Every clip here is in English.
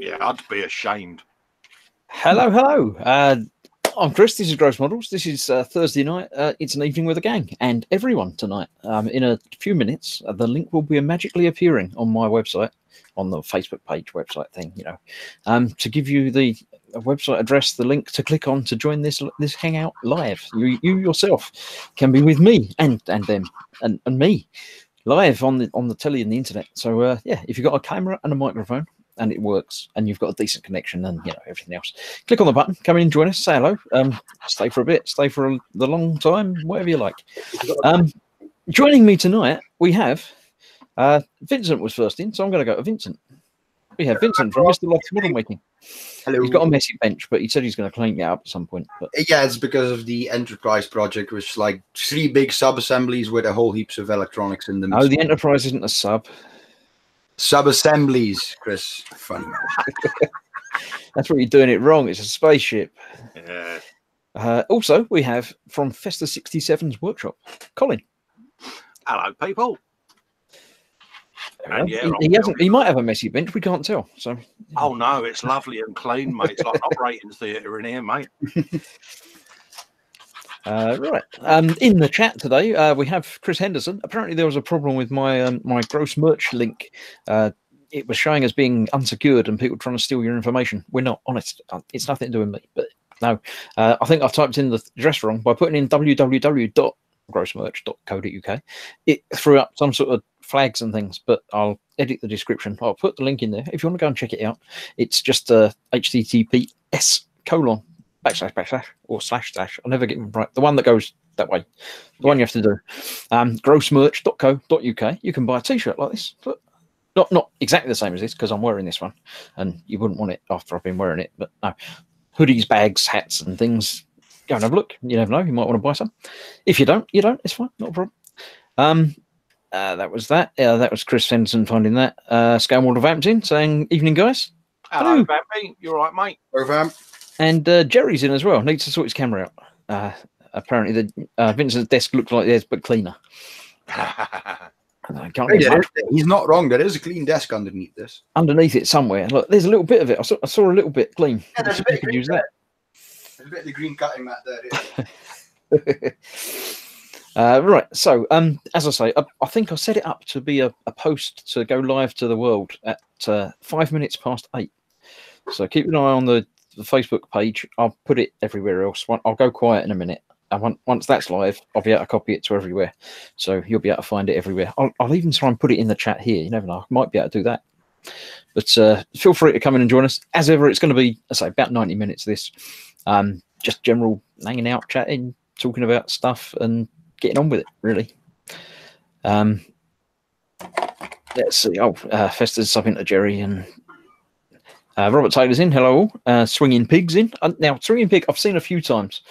Yeah, I'd be ashamed. Hello, hello. I'm Chris. This is Gross Models. This is Thursday night. It's an evening with a gang, and everyone tonight. In a few minutes, the link will be magically appearing on my website, on the Facebook page website thing. To give you the website address, the link to click on to join this hangout live. You yourself can be with me and them and me live on the telly and the internet. So yeah, if you've got a camera and a microphone, and it works, and you've got a decent connection, and everything else, click on the button, come in and join us, say hello, stay for a bit, stay for the long time, whatever you like. Joining me tonight, we have Vincent was first in, so I'm going to go to Vincent. We have Vincent from Mr. Loft's Model Making. Hello. He's got a messy bench, but he said he's going to clean it up at some point. But yeah, it's because of the Enterprise project, which is like 3 big sub-assemblies with a whole heaps of electronics in them. No, the Enterprise isn't a sub. Sub-assemblies, Chris. Funny. That's where you're doing it wrong. It's a spaceship. Yeah. Also, we have from Festa 67's workshop, Colin. Hello, people. And yeah, he might have a messy bench. We can't tell. So. Oh no, it's lovely and clean, mate. It's like an operating theatre in here, mate. Right. In the chat today, we have Chris Henderson. Apparently, there was a problem with my my gross merch link. It was showing as being unsecured and people trying to steal your information. We're not, honest. It's nothing to do with me. But no, I think I've typed in the address wrong by putting in www.grossmerch.co.uk. It threw up some sort of flags and things, but I'll edit the description. I'll put the link in there if you want to go and check it out. It's just https:// or / I'll never get them right. The one that goes that way, the one you have to do. Grossmerch.co.uk. You can buy a t-shirt like this. Look, not exactly the same as this because I'm wearing this one, and you wouldn't want it after I've been wearing it. But no, hoodies, bags, hats, and things. Go and have a look. You never know. You might want to buy some. If you don't, you don't. It's fine. Not a problem. That was that. Yeah, that was Chris Henderson finding that. Scaleward of Vampton saying, "Evening, guys." Hello, Vampy. You all right, mate? Hello, Vamp. And Jerry's in as well. Needs to sort his camera out. Apparently, Vincent's desk looks like theirs, but cleaner. He's not wrong. There is a clean desk underneath this. Underneath it somewhere. Look, there's a little bit of it. I saw a little bit clean. Yeah, there's a bit. Could use that. There's a bit of the green cutting mat there. Right. So, as I say, I think I set it up to be a post to go live to the world at 5 minutes past 8. So keep an eye on the Facebook page. I'll put it everywhere else. I'll go quiet in a minute. And once that's live, I'll be able to copy it to everywhere. So you'll be able to find it everywhere. I'll even try and put it in the chat here. You never know. I might be able to do that. But feel free to come in and join us. As ever, it's going to be, I say, about 90 minutes this. Just general hanging out, chatting, talking about stuff and getting on with it, really. Let's see. Oh, Festa's something to Jerry and Robert Taylor's in. Hello, all. Swinging Pig's in. Now, Swinging Pig, I've seen a few times,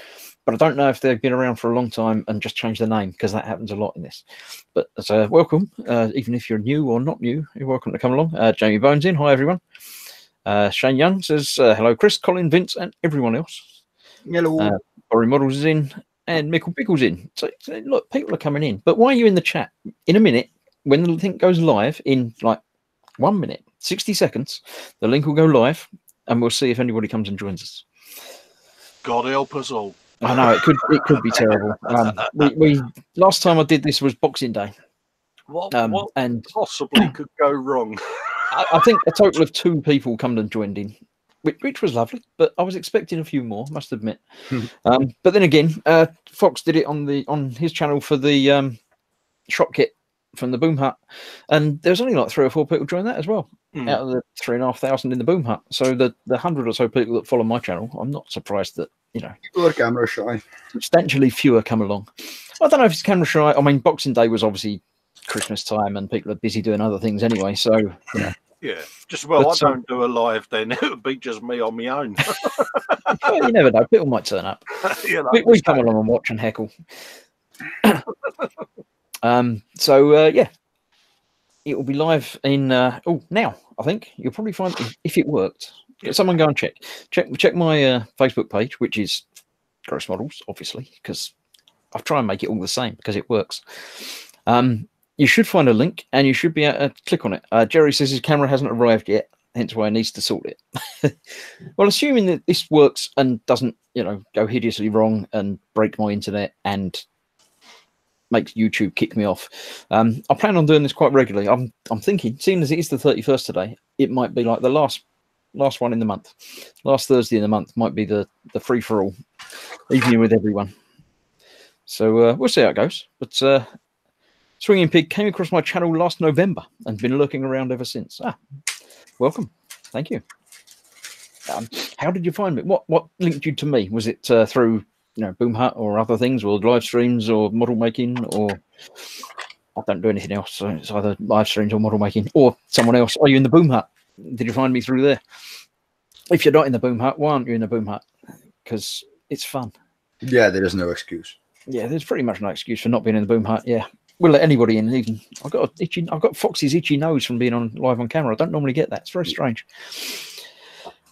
but I don't know if they've been around for a long time and just changed their name because that happens a lot in this. But welcome, even if you're new or not new, you're welcome to come along. Jamie Bones in. Hi, everyone. Shane Young says, hello, Chris, Colin, Vince, and everyone else. Hello. Ori Models is in, and Mickle Pickle's in. So, look, people are coming in. But why are you in the chat? In a minute, when the link goes live, in like 1 minute, 60 seconds, the link will go live, and we'll see if anybody comes and joins us. God help us all. I know, it could be terrible. We last time I did this was Boxing Day. What and possibly could go wrong? I think a total of 2 people come and joined in, which was lovely, but I was expecting a few more, must admit. But then again, Fox did it on his channel for the shop kit from the Boom Hut, and there was only like 3 or 4 people joined that as well, out of the 3,500 in the Boom Hut. So the 100 or so people that follow my channel, I'm not surprised that people are camera shy. Substantially fewer come along. I don't know if it's camera shy. I mean, Boxing Day was obviously Christmas time, and people are busy doing other things anyway. So yeah, just I don't do a live then. It would be just me on my own. Well, you never know. People might turn up. We come along and watch and heckle. So yeah, it will be live in now. I think you'll probably find if it worked. Someone go and check my Facebook page, which is Gross Models, obviously, because I've tried and make it all the same because it works. You should find a link and you should be able to click on it. Jerry says his camera hasn't arrived yet. hence why it needs to sort it. Well, assuming that this works and doesn't, go hideously wrong and break my internet and makes YouTube kick me off, I plan on doing this quite regularly. I'm thinking, seeing as it is the 31st today, it might be like the last one in the month. Last Thursday in the month might be the free for all evening with everyone. So we'll see how it goes. But Swinging Pig came across my channel last November and been lurking around ever since. Welcome. Thank you. How did you find me? What linked you to me? Was it through Boom Hut or other things, or live streams, or model making, or I don't do anything else, so it's either live streams or model making, or someone else? Are you in the Boom Hut? Did you find me through there? If you're not in the Boom Hut, why aren't you in the Boom Hut? Because it's fun. Yeah, there is no excuse. Yeah, there's pretty much no excuse for not being in the Boom Hut. Yeah, we'll let anybody in. Even I've got Foxy's itchy nose from being on live on camera. I don't normally get that. It's very strange.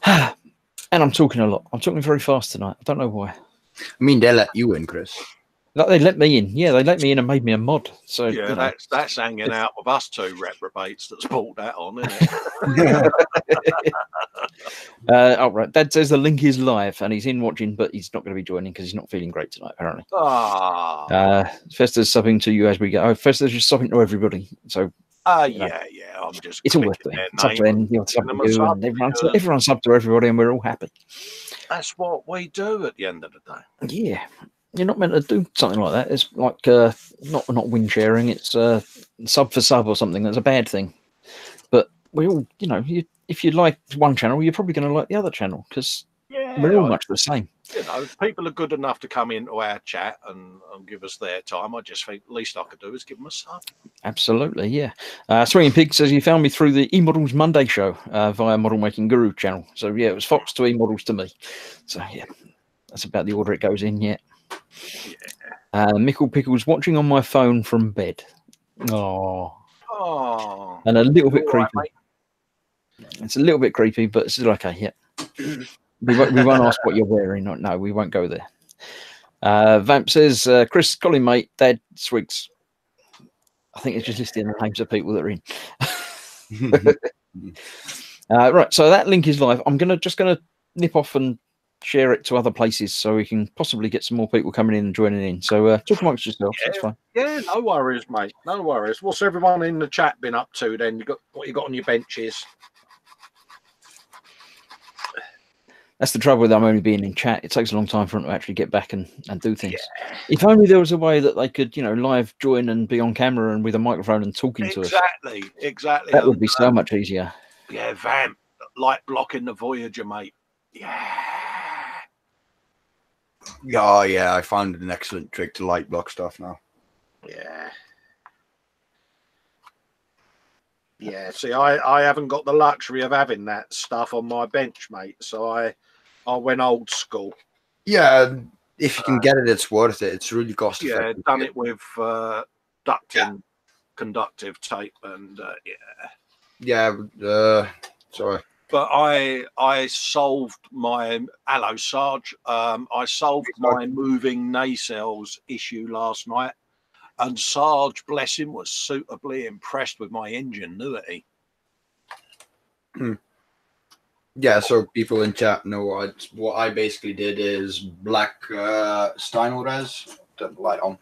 And I'm talking a lot. I'm talking very fast tonight. I don't know why. I mean, they let you in, Chris. They let me in. Yeah, they let me in and made me a mod. So yeah, that's hanging out with us two reprobates that's brought that on, isn't it? Oh, right. Dad says the link is live and he's in watching, but he's not going to be joining because he's not feeling great tonight, apparently. Festa's subbing to you as we go. Oh, Festa's just subbing to everybody. So yeah. I'm just. It's all worth it. It's up to them. You're sub to you, and everyone's sub to everybody, and we're all happy. That's what we do at the end of the day. Yeah. You're not meant to do something like that. It's like not win sharing. It's sub for sub or something. That's a bad thing. But we all, if you like one channel, you're probably going to like the other channel because we're all much the same. If people are good enough to come into our chat and give us their time, I just think the least I could do is give them a sub. Absolutely, yeah. Swinging Pig says you found me through the eModels Monday show via Model Making Guru channel. So yeah, it was Fox to eModels to me. So yeah, that's about the order it goes in. Yeah. Mickle Pickles watching on my phone from bed. Oh, and a little bit creepy. Right, it's a little bit creepy, but it's okay. Yeah, we won't ask what you're wearing. No, we won't go there. Vamp says, Chris, Colin, mate, Dad, Swigs. I think it's just listing the names of people that are in. Right, so that link is live. I'm just gonna nip off and share it to other places so we can possibly get some more people coming in and joining in. So talk amongst yourselves. That's fine. Yeah, no worries, mate. No worries. What's everyone in the chat been up to then? What you got on your benches? That's the trouble with them only being in chat. It takes a long time for them to actually get back and do things. Yeah. If only there was a way that they could, live join and be on camera and with a microphone and talking to us. Exactly. That would be so much easier. Yeah, Vamp, light blocking the Voyager, mate. Yeah. Oh, yeah, I found an excellent trick to light block stuff now. Yeah. Yeah, see, I haven't got the luxury of having that stuff on my bench, mate. So I went old school. Yeah, if you can get it, it's worth it. It's really cost effective. Yeah, done it with ducting conductive tape and sorry. But I solved my Sarge. I solved my moving nacelles issue last night, and Sarge, bless him, was suitably impressed with my ingenuity. Yeah, so people in chat know what I basically did is black Steinel res, turn the light on,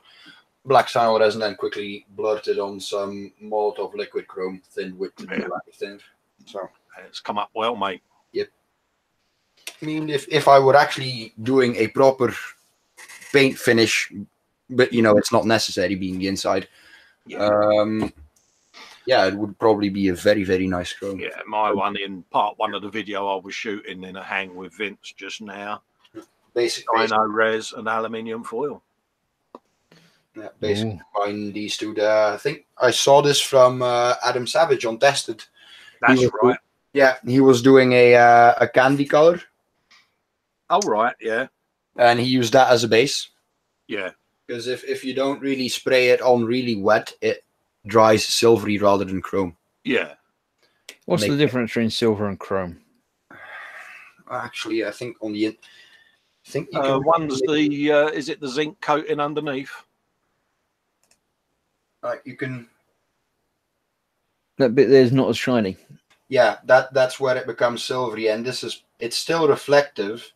black Steinel res, and then quickly blurred it on some Molotov liquid chrome thin with the thin. So it's come up well, mate. Yep. I mean, if I were actually doing a proper paint finish, but it's not necessary being the inside. Yeah, it would probably be a very, very nice chrome. Yeah, my one in part one of the video I was shooting in a hang with Vince just now. Basically, Dino res and aluminium foil. Yeah, basically combine these two. I think I saw this from Adam Savage on Tested. That's right. He was doing a candy color. Oh, right, yeah. And he used that as a base. Yeah. Because if you don't really spray it on really wet, it dries silvery rather than chrome. Yeah. What's the difference between silver and chrome? Actually, I think on the... I think you can one's the... is it the zinc coating underneath? You can... That bit there's not as shiny. Yeah, that's where it becomes silvery, and it's still reflective,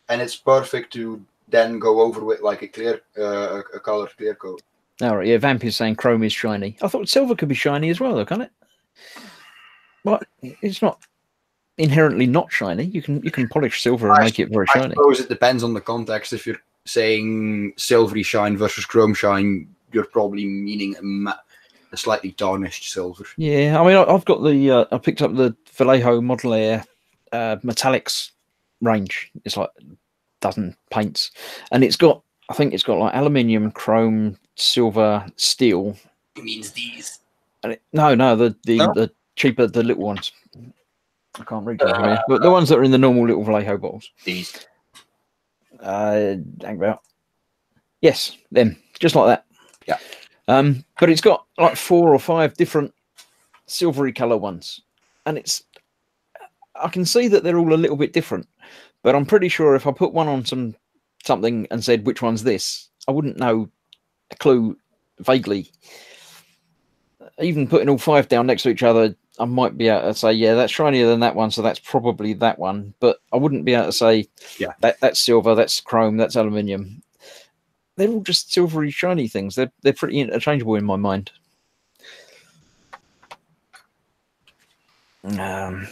and it's perfect to then go over with like a clear a colored clear coat. All right, yeah. Vamp is saying chrome is shiny. I thought silver could be shiny as well, though, can't it? Well, it's not inherently not shiny. You can polish silver and make it very shiny. I suppose it depends on the context. If you're saying silvery shine versus chrome shine, you're probably meaning a slightly tarnished silver. Yeah, I mean, I've got the I picked up the Vallejo Model Air metallics range. It's like a dozen paints, and I think it's got like aluminium, chrome, silver, steel. It means these. And the cheaper, the little ones. I can't read them from here, but the ones that are in the normal little Vallejo bottles. These. Hang about. Yes, them, just like that. Yeah. But it's got like 4 or 5 different silvery color ones, and I can see that they're all a little bit different, but I'm pretty sure if I put one on something and said which one's this, I wouldn't know a clue vaguely. Even putting all 5 down next to each other, I might be able to say, yeah, that's shinier than that one, so that's probably that one. But I wouldn't be able to say, yeah, that's silver, that's chrome, that's aluminium. They're all just silvery, shiny things. They're pretty interchangeable in my mind. Vamp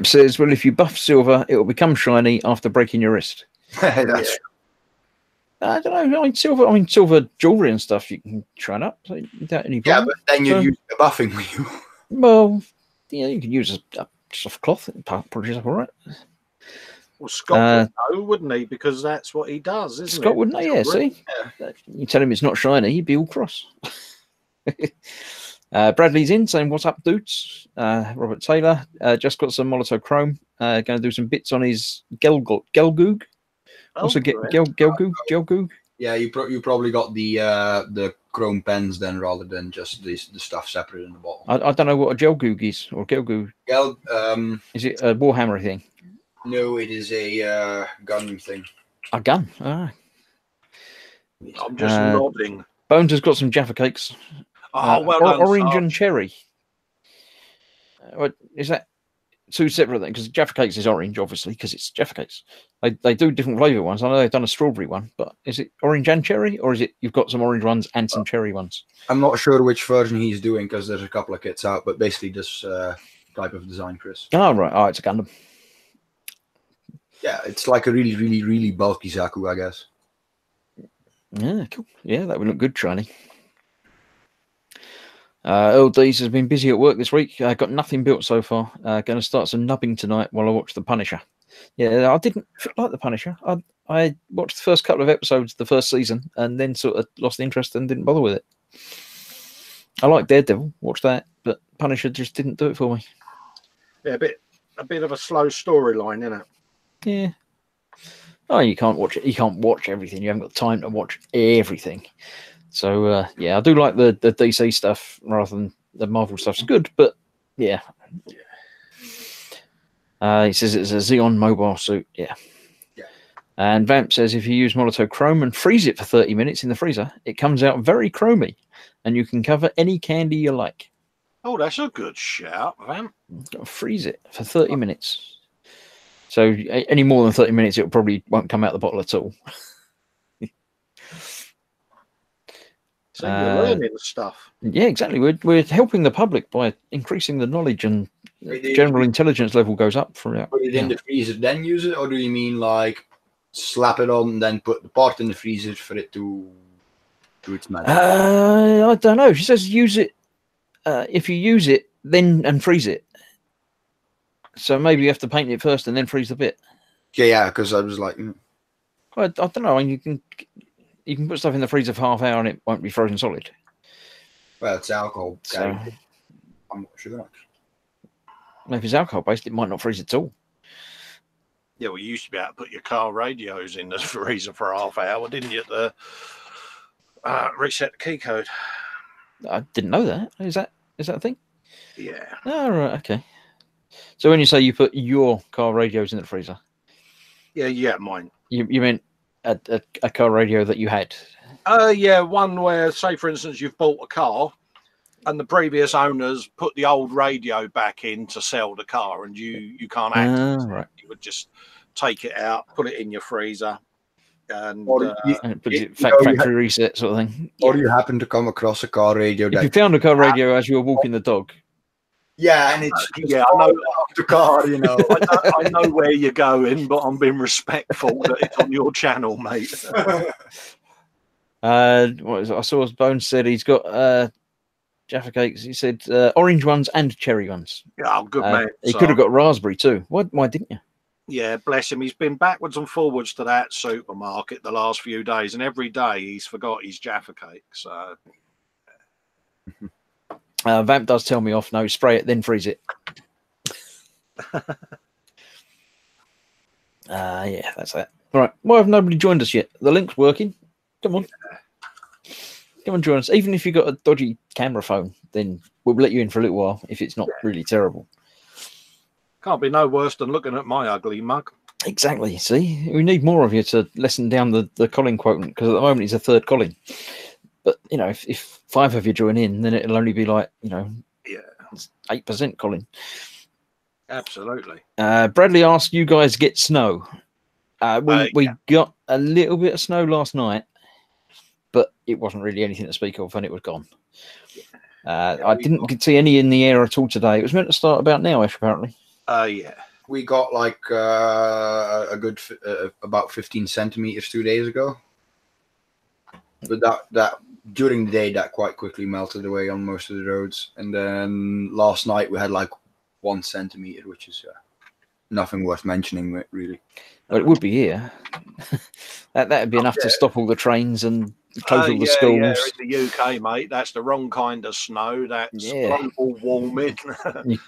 says, well, if you buff silver, it will become shiny after breaking your wrist. That's I don't know. I mean, silver jewelry and stuff you can shine up. So without any problem. Yeah, but then you use the buffing wheel. Well, yeah, you can use a soft cloth. It pushes up all right. Well, Scott would know, wouldn't he? Because that's what he does, isn't Scott wouldn't know, yeah, see? Yeah. You tell him it's not shiny, he'd be all cross. Bradley's in saying, what's up, dudes? Robert Taylor just got some Molotov Chrome. Going to do some bits on his Gelgoog. Also, Gelgoog. Yeah, you probably got the chrome pens then, rather than just the stuff separate in the bottle. I don't know what a Gelgoog is, or Gelgoog. Is it a Warhammer thing? No, it is a gun thing. A gun? Ah. I'm just nodding. Bones has got some Jaffa cakes. Oh, well done, orange and cherry. Is that 2 separate things? Because Jaffa cakes is orange, obviously, because it's Jaffa cakes. They do different flavour ones. I know they've done a strawberry one, but is it orange and cherry, or is it you've got some orange ones and some cherry ones? I'm not sure which version he's doing because there's a couple of kits out, but basically this type of design, Chris. Oh, right. Oh, it's a Gundam. Yeah, it's like a really, really, really bulky Zaku, I guess. Yeah, cool. Yeah, that would look good, shiny. Earl Dees has been busy at work this week. Got nothing built so far. Going to start some nubbing tonight while I watch The Punisher. Yeah, I didn't like The Punisher. I watched the first couple of episodes of the first season and then sort of lost interest and didn't bother with it. I like Daredevil, watched that, but Punisher just didn't do it for me. Yeah, a bit of a slow storyline, isn't it? Yeah. Oh, you can't watch it. You can't watch everything. You haven't got time to watch everything. So yeah, I do like the DC stuff rather than the Marvel stuff. It's good, but yeah. He says it's a Xeon mobile suit. Yeah. And Vamp says if you use Molotov Chrome and freeze it for 30 minutes in the freezer, it comes out very chromy, and you can cover any candy you like. Oh, that's a good shout, Vamp. Got to freeze it for 30 minutes. So any more than 30 minutes, it probably won't come out the bottle at all. So you're learning stuff. Yeah, exactly. We're helping the public by increasing the knowledge, and general intelligence level goes up from it. Put it in the freezer, then use it, or do you mean like slap it on and then put the part in the freezer for it to do its magic? I don't know. She says use it. If you use it, then and freeze it. So maybe you have to paint it first and then freeze the bit. Yeah, because I was like, I don't know. I mean, you can put stuff in the freezer for half an hour and it won't be frozen solid. Well, it's alcohol. So, I'm not sure. If it's alcohol based, it might not freeze at all. Yeah, well, you used to be able to put your car radios in the freezer for half an hour, didn't you? To reset the key code. I didn't know that. Is that a thing? Yeah. Oh, right. Okay. So when you say you put your car radios in the freezer, yeah, mine. You meant a car radio that you had? Yeah, one where, say, for instance, you've bought a car and the previous owners put the old radio back in to sell the car, and you can't access right. it. You would just take it out, put it in your freezer, and Factory reset sort of thing. Or you happen to come across a car radio If that you found a car radio as you were walking the dog. yeah, and it's yeah, I know off the car, you know. I know where you're going, but I'm being respectful that it's on your channel, mate. What is it? I saw Bones said he's got Jaffa cakes. He said orange ones and cherry ones. Yeah, good man. He could have got raspberry too. Why didn't you? Yeah, bless him. He's been backwards and forwards to that supermarket the last few days, and every day he's forgot his Jaffa cake. So Vamp does tell me off. No, spray it, then freeze it. Yeah, that's that. All right. Why have nobody joined us yet? The link's working. Come on. Come on, join us. Even if you've got a dodgy camera phone, then we'll let you in for a little while if it's not really terrible. Can't be no worse than looking at my ugly mug. Exactly. See, we need more of you to lessen down the Colin quotient, because at the moment he's a third Colin. But you know, if 5 of you join in, then it'll only be like 8% Colin. Absolutely. Bradley asked, "You guys get snow?" We got a little bit of snow last night, but it wasn't really anything to speak of, and it was gone. I didn't see any in the air at all today. It was meant to start about nowish, apparently. Yeah. We got like a good about 15 centimeters 2 days ago, but that during the day that quite quickly melted away on most of the roads, and then last night we had like 1 centimeter, which is nothing worth mentioning, really. Well, it would be here. That'd be enough to stop all the trains and close all the schools. Yeah, in the UK, mate, that's the wrong kind of snow. That's global warming.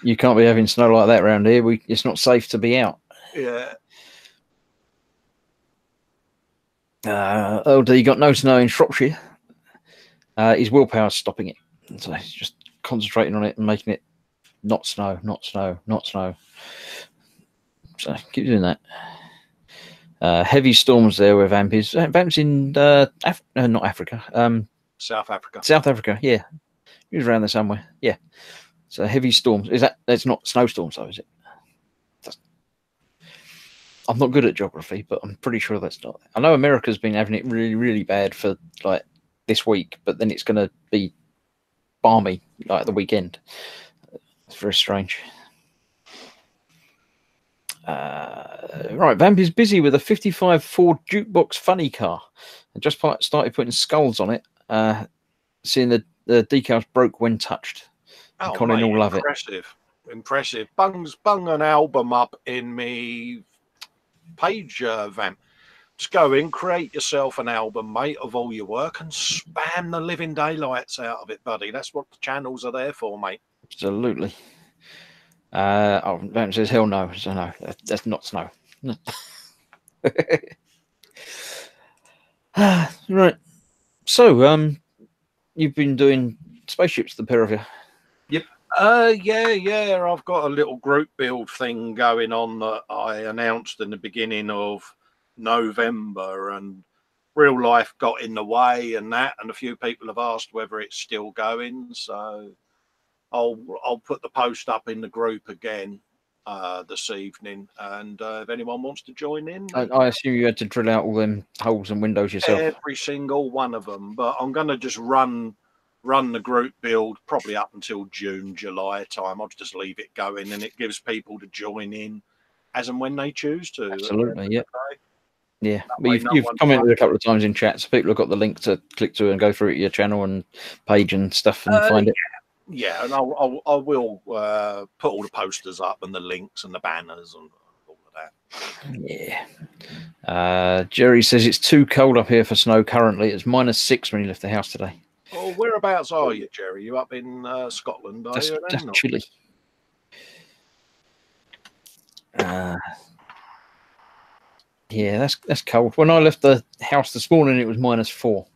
you can't be having snow like that around here. It's not safe to be out. Yeah. LD got no snow in Shropshire. His willpower's stopping it. So he's just concentrating on it and making it not snow, not snow, not snow. So keep doing that. Heavy storms there with Vamp is. Vamp's in not Africa. South Africa. South Africa, yeah. He was around there somewhere. Yeah. So heavy storms. That's not snowstorms though, is it? I'm not good at geography, but I'm pretty sure that's not. I know America's been having it really, really bad for like this week, but then it's going to be balmy like at the weekend. It's very strange. Right, Vamp is busy with a 55 Ford Jukebox funny car and just started putting skulls on it, seeing the decals broke when touched. Colin all love it. Impressive. Bung an album up in me page, Vamp. Just go in, create yourself an album, mate, of all your work and spam the living daylights out of it, buddy. That's what the channels are there for, mate. Absolutely. Vamp says hell no. So no, that's not snow. Right. So you've been doing spaceships, the pair of you. Yep. Yeah. I've got a little group build thing going on that I announced in the beginning of November, and real life got in the way and that, and a few people have asked whether it's still going, so I'll put the post up in the group again this evening, and if anyone wants to join in. I assume you had to drill out all them holes and windows yourself. Every single one of them, but I'm going to just run the group build probably up until June, July time. I'll just leave it going, and it gives people to join in as and when they choose to. Absolutely, yeah. Yeah, but you've commented a couple of times in chat, so people have got the link to click to and go through your channel and page and stuff and find it. Yeah, and I will put all the posters up and the links and the banners and all of that. Yeah. Jerry says it's too cold up here for snow currently. It's -6 when he left the house today. Oh, whereabouts are you, Jerry? You up in Scotland, are you? That's chilly. Yeah, that's cold. When I left the house this morning, it was -4.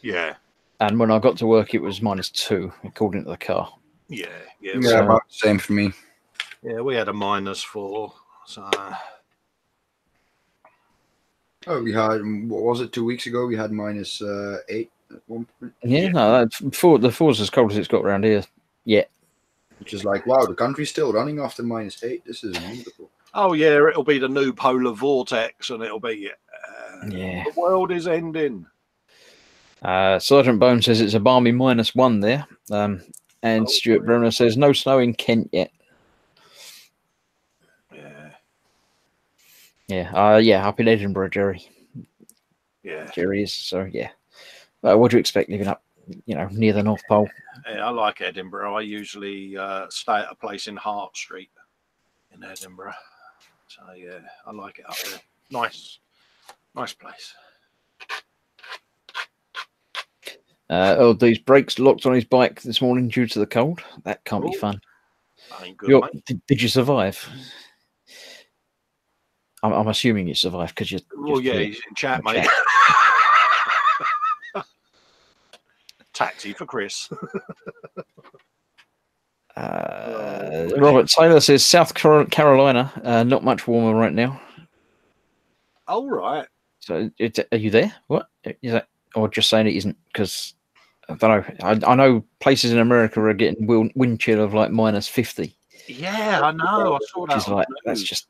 Yeah. And when I got to work, it was -2, according to the car. Yeah. About the same for me. Yeah, we had a -4. So. Oh, we had, what was it, 2 weeks ago? We had -8. at one point. Yeah, no, the four's as cold as it's got around here. Yeah. Which is like, wow, the country's still running after -8. This is wonderful. Oh yeah, it'll be the new polar vortex, and it'll be Yeah. the world is ending. Sergeant Bone says it's a balmy -1 there. And Stuart Brunner says no snow in Kent yet. Yeah, up in Edinburgh, Jerry. Yeah, Jerry is. So yeah. What do you expect living up, near the North Pole? Yeah, I like Edinburgh. I usually stay at a place in Hart Street in Edinburgh. So yeah, I like it up there. Nice place. These brakes locked on his bike this morning due to the cold. That can't be fun. Ain't good, mate. Did you survive? I'm assuming you survived because you. Well, yeah, he's in chat, mate. Taxi for Chris. Robert Taylor says South Carolina, not much warmer right now. Oh, right. So, are you there? What is that? Or just saying it isn't? Because I don't know. I know places in America are getting wind chill of like -50. Yeah, I know. I saw that. That's just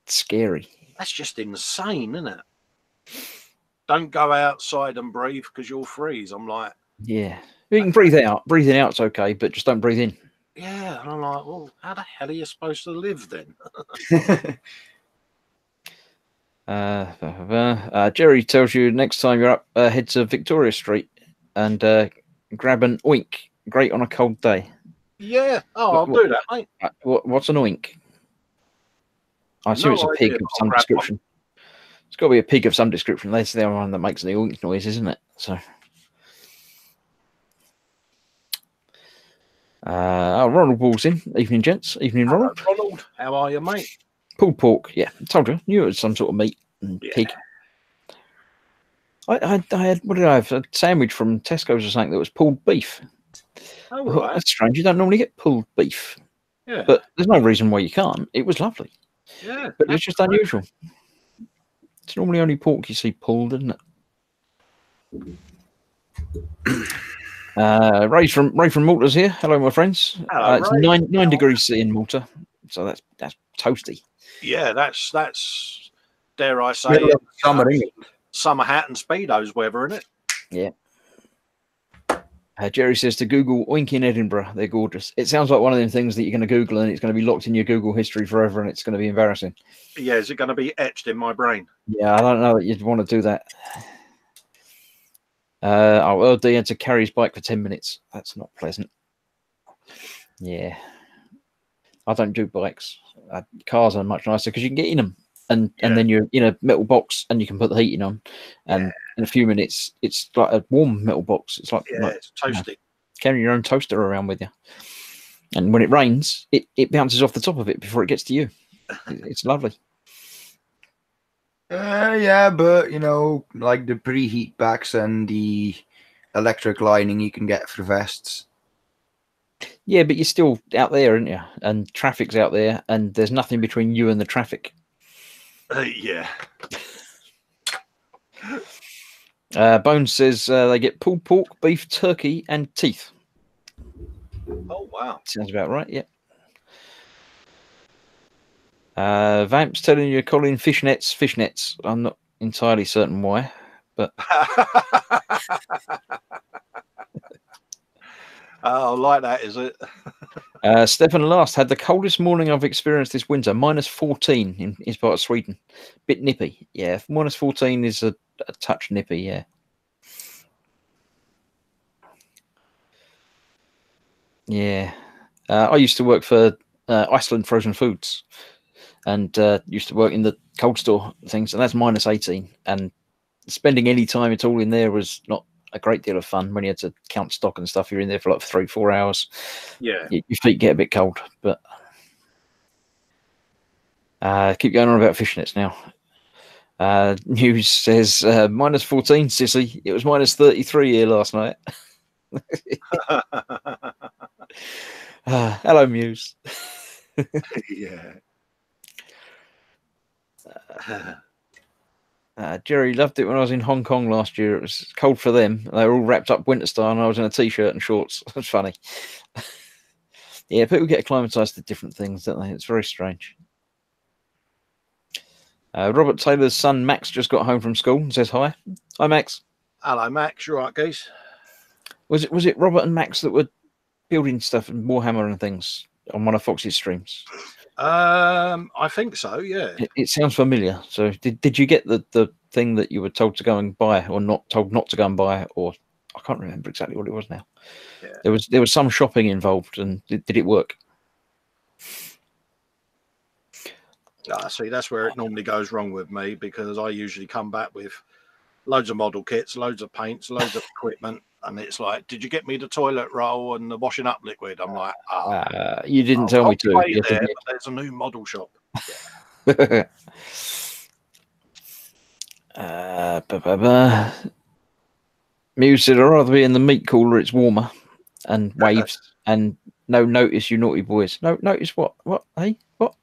scary. That's just insane, isn't it? Don't go outside and breathe because you'll freeze. I'm like, yeah, you can breathe out. Breathing out's okay, but just don't breathe in. Yeah, and I'm like, well, how the hell are you supposed to live then? Jerry tells you next time you're up, head to Victoria Street and grab an oink. Great on a cold day. Yeah. Oh, I'll do that, mate. What's an oink? I assume it's a pig of some description. It's got to be a pig of some description. That's the one that makes the oink noise, isn't it? So. Ronald Ball's in. Evening, gents. Evening, Ronald. Ronald, how are you, mate? Pulled pork. Yeah, I told you. Knew it was some sort of meat and pig. I had, what did I have? A sandwich from Tesco's or something that was pulled beef. Oh, right. That's strange. You don't normally get pulled beef. Yeah. But there's no reason why you can't. It was lovely. Yeah. But it's just unusual. It's normally only pork you see pulled, isn't it? Ray from Malta's here. Hello, my friends. Hello, it's 9 degrees C in Malta, so that's toasty. Yeah, that's dare I say summer hat and speedos weather, isn't it? Yeah. Jerry says to Google oink in Edinburgh. They're gorgeous. It sounds like one of them things that you're going to Google and it's going to be locked in your Google history forever, and it's going to be embarrassing. Yeah, is it going to be etched in my brain? Yeah, I don't know that you'd want to do that. LD had to carry his bike for 10 minutes. That's not pleasant. Yeah. I don't do bikes. Cars are much nicer because you can get in them. And then you're in a metal box and you can put the heating on. And in a few minutes, it's like a warm metal box. It's like, it's toasty. Carrying your own toaster around with you. And when it rains, it bounces off the top of it before it gets to you. It's lovely. Yeah, but like the preheat packs and the electric lining you can get for vests. Yeah, but you're still out there, aren't you? And traffic's out there, and there's nothing between you and the traffic. Yeah. Bones says they get pulled pork, beef, turkey, and teeth. Oh, wow. Sounds about right, yeah. Vamp's telling you calling fishnets. I'm not entirely certain why, but oh, like that, is it? Stefan Last had the coldest morning I've experienced this winter, -14 in his part of Sweden. Bit nippy, yeah. -14 is a touch nippy, yeah. Yeah, I used to work for Iceland Frozen Foods, and used to work in the cold store things, and that's -18. And spending any time at all in there was not a great deal of fun when you had to count stock and stuff. You're in there for like 3-4 hours. Yeah, your feet get a bit cold. But keep going on about fishnets now. News says -14, sissy. It was -33 here last night. Hello, Muse. Yeah. Jerry loved it when I was in Hong Kong last year. It was cold for them. They were all wrapped up winter style, and I was in a t-shirt and shorts. That's funny. Yeah, people get acclimatized to different things, don't they? It's very strange. Robert Taylor's son Max just got home from school and says hi. Hi, Max. Hello, Max. You all right, geese? Was it Robert and Max that were building stuff and Warhammer and things on one of Fox's streams? I think so. Yeah. It sounds familiar. So did you get the thing that you were told to go and buy, or not told not to go and buy, or I can't remember exactly what it was now. Yeah. There was some shopping involved, and did it work? See, that's where it normally goes wrong with me, because I usually come back with loads of model kits, loads of paints, loads of equipment, and it's like, did you get me the toilet roll and the washing up liquid? I'm like, you didn't tell me to. There, but there's a new model shop. Muse said, I'd rather be in the meat cooler, it's warmer, and waves, and no notice, you naughty boys. No notice what? What? Hey, what?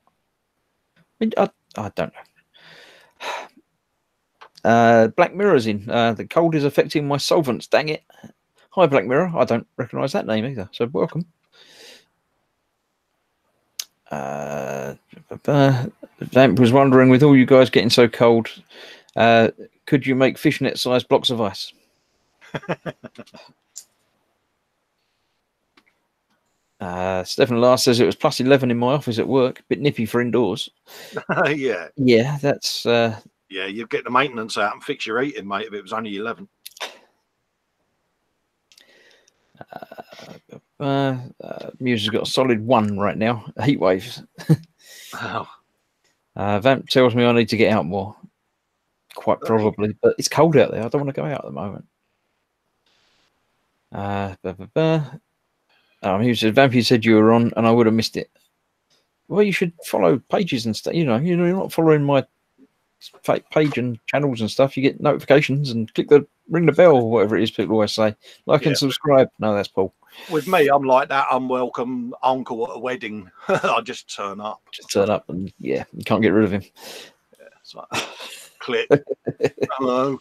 I don't know. Black Mirror's in. The cold is affecting my solvents, dang it. Hi, Black Mirror. I don't recognise that name either, so welcome. Vamp was wondering, with all you guys getting so cold, could you make fishnet-sized blocks of ice? Stephen Last says it was plus 11 in my office at work. Bit nippy for indoors. Yeah. Yeah, that's... yeah, you'd get the maintenance out and fix your heating, mate, if it was only 11. Muse has got a solid 1 right now. Heat waves. Wow. Vamp tells me I need to get out more. Quite probably, but it's cold out there. I don't want to go out at the moment. Muse said, Vamp, you said you were on, and I would have missed it. Well, you should follow pages and stuff. You know, you're not following my page and channels and stuff. You get notifications and ring the bell, or whatever it is people always say. Like and subscribe. No, that's Paul. With me, I'm like that unwelcome uncle at a wedding. I just turn up. And yeah, you can't get rid of him. Yeah, it's like, click. Hello.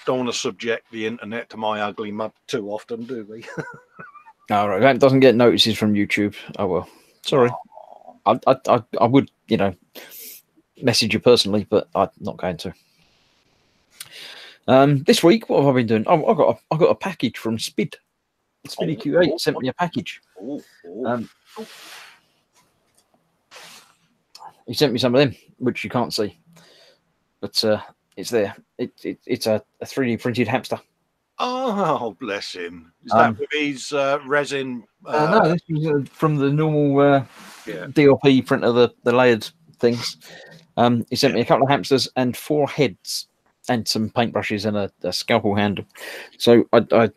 Don't want to subject the internet to my ugly mud too often, do we? All right, that doesn't get notices from YouTube. Oh well, sorry. I would, message you personally, but I'm not going to. This week, what have I been doing? Oh, I got a package from Spid. Spinny Q8 sent me a package. He sent me some of them, which you can't see, but it's there. It's a 3D printed hamster. Oh, bless him! Is that with his resin? No, this was from the normal DLP printer, the layered things. He sent me a couple of hamsters and 4 heads and some paintbrushes and a scalpel handle. So I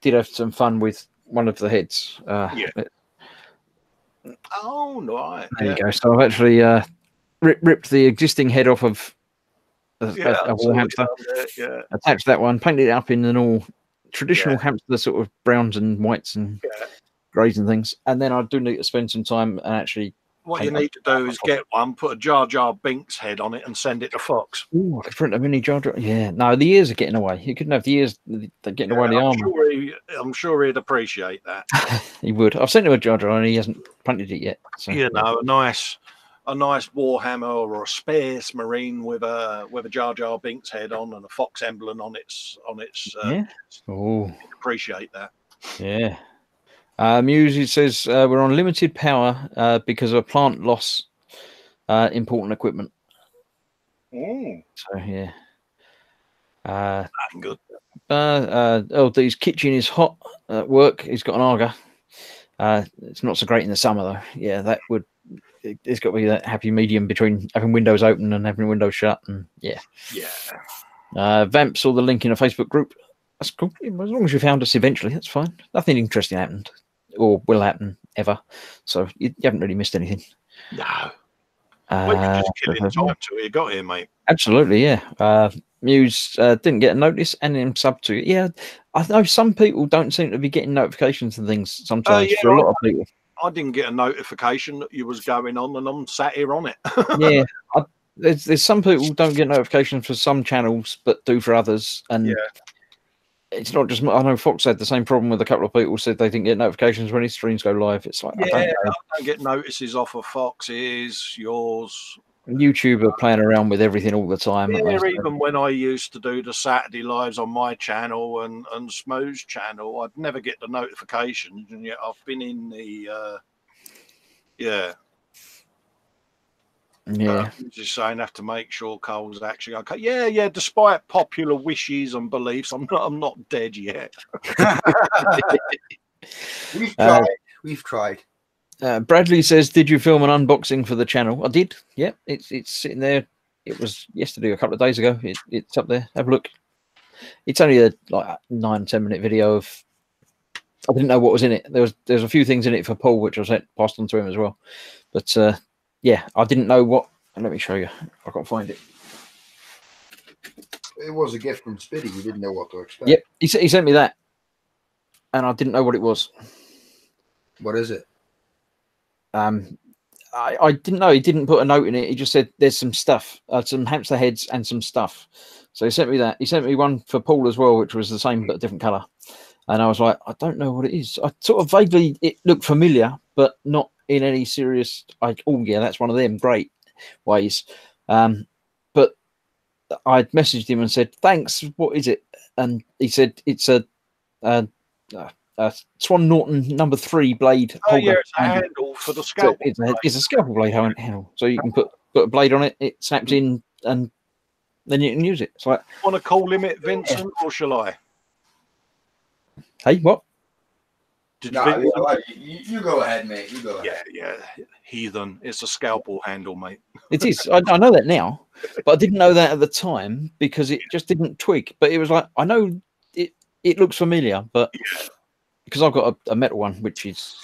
did have some fun with one of the heads. Oh, right. There you go. So I've actually ripped the existing head off of a hamster. Attached that one, painted it up in the normal traditional hamster sort of browns and whites and greys and things. And then I do need to spend some time and actually. What you need to do is get one, put a Jar Jar Binks head on it, and send it to Fox. Ooh, I could print a mini Jar Jar. Yeah, no, the ears are getting away. You couldn't have the ears; they're getting away the armor. I'm sure he'd appreciate that. He would. I've sent him a Jar Jar, and he hasn't printed it yet. So. A nice Warhammer or a Space Marine with a Jar Jar Binks head on and a Fox emblem on its. Oh, appreciate that. Yeah. Muse says we're on limited power because of a plant loss. Important equipment. So yeah. Good. LD's kitchen is hot at work. He's got an Arga. It's not so great in the summer though. Yeah, that would. It's got to be that happy medium between having windows open and having windows shut. And yeah. Vamp saw the link in a Facebook group. That's cool. As long as you found us eventually, that's fine. Nothing interesting happened or will happen ever. So you haven't really missed anything. No. Well, you just give it time to it. You got here, mate. Absolutely, yeah. Muse didn't get a notice and then sub to it. Yeah, I know some people don't seem to be getting notifications and things sometimes for a lot of people. I didn't get a notification that you was going on, and I'm sat here on it. Yeah, there's some people who don't get notifications for some channels, but do for others. And Yeah. it's not just. I know Fox had the same problem with a couple of people said they didn't get notifications when his streams go live. It's like, Yeah, I don't get notices off of Fox's, yours. YouTube are playing around with everything all the time. Yeah, even when I used to do the Saturday lives on my channel and Smooth's channel, I'd never get the notifications, and yet I've been in the yeah. Just saying, have to make sure Cole's actually okay. Yeah. Despite popular wishes and beliefs, I'm not dead yet. We've tried. Bradley says, "Did you film an unboxing for the channel?" I did. Yeah, it's sitting there. It was yesterday, a couple of days ago. It's up there. Have a look. It's only a like 9-10 minute video of. I didn't know what was in it. There's a few things in it for Paul, which I was passed on to him as well. But yeah, I didn't know what. Let me show you. I can't find it. It was a gift from Spiddy. You didn't know what to expect. Yep, he sent me that, and I didn't know what it was. What is it? I didn't know. He didn't put a note in it. He just said there's some stuff, some hamster heads and some stuff. So he sent me that. He sent me one for Paul as well, which was the same but a different colour. And I was like, I don't know what it is. I sort of vaguely, it looked familiar, but not in any serious, like, oh yeah, that's one of them great ways. But I'd messaged him and said, thanks, what is it? And he said, it's a Swan Norton number 3 blade. Oh yeah, it's a handle for the scalpel. So it's a scalpel blade handle. So you can put a blade on it, it snaps in, and then you can use it. So want to call limit, Vincent, or shall I? Hey, what? You go ahead, mate. You go ahead. Yeah. Heathen. It's a scalpel handle, mate. It is. I know that now, but I didn't know that at the time because it just didn't twig. But it was like, I know it looks familiar, but because I've got a metal one, which is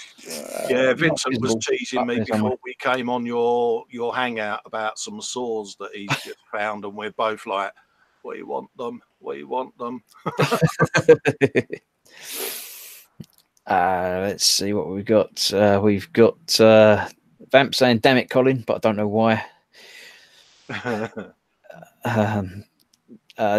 Vincent was teasing me before we came on your hangout about some saws that he's just found, and we're both like, we want them. Let's see what we've got. We've got Vamp saying, damn it, Colin, but I don't know why.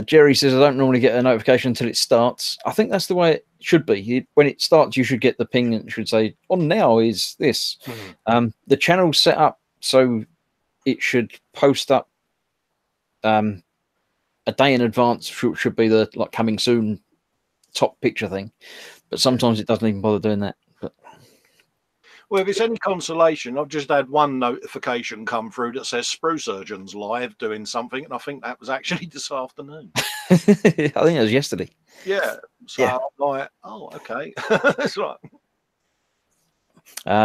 Jerry says, I don't normally get a notification until it starts. I think that's the way it should be. When it starts, you should get the ping and it should say, on now is this. The channel's set up so it should post up a day in advance, should be the like coming soon top picture thing. But sometimes it doesn't even bother doing that. But well, if it's any consolation, I've just had one notification come through that says Sprue Surgeon's live doing something, and I think that was actually this afternoon. I think it was yesterday. Yeah. So I'm like, oh, okay. That's right.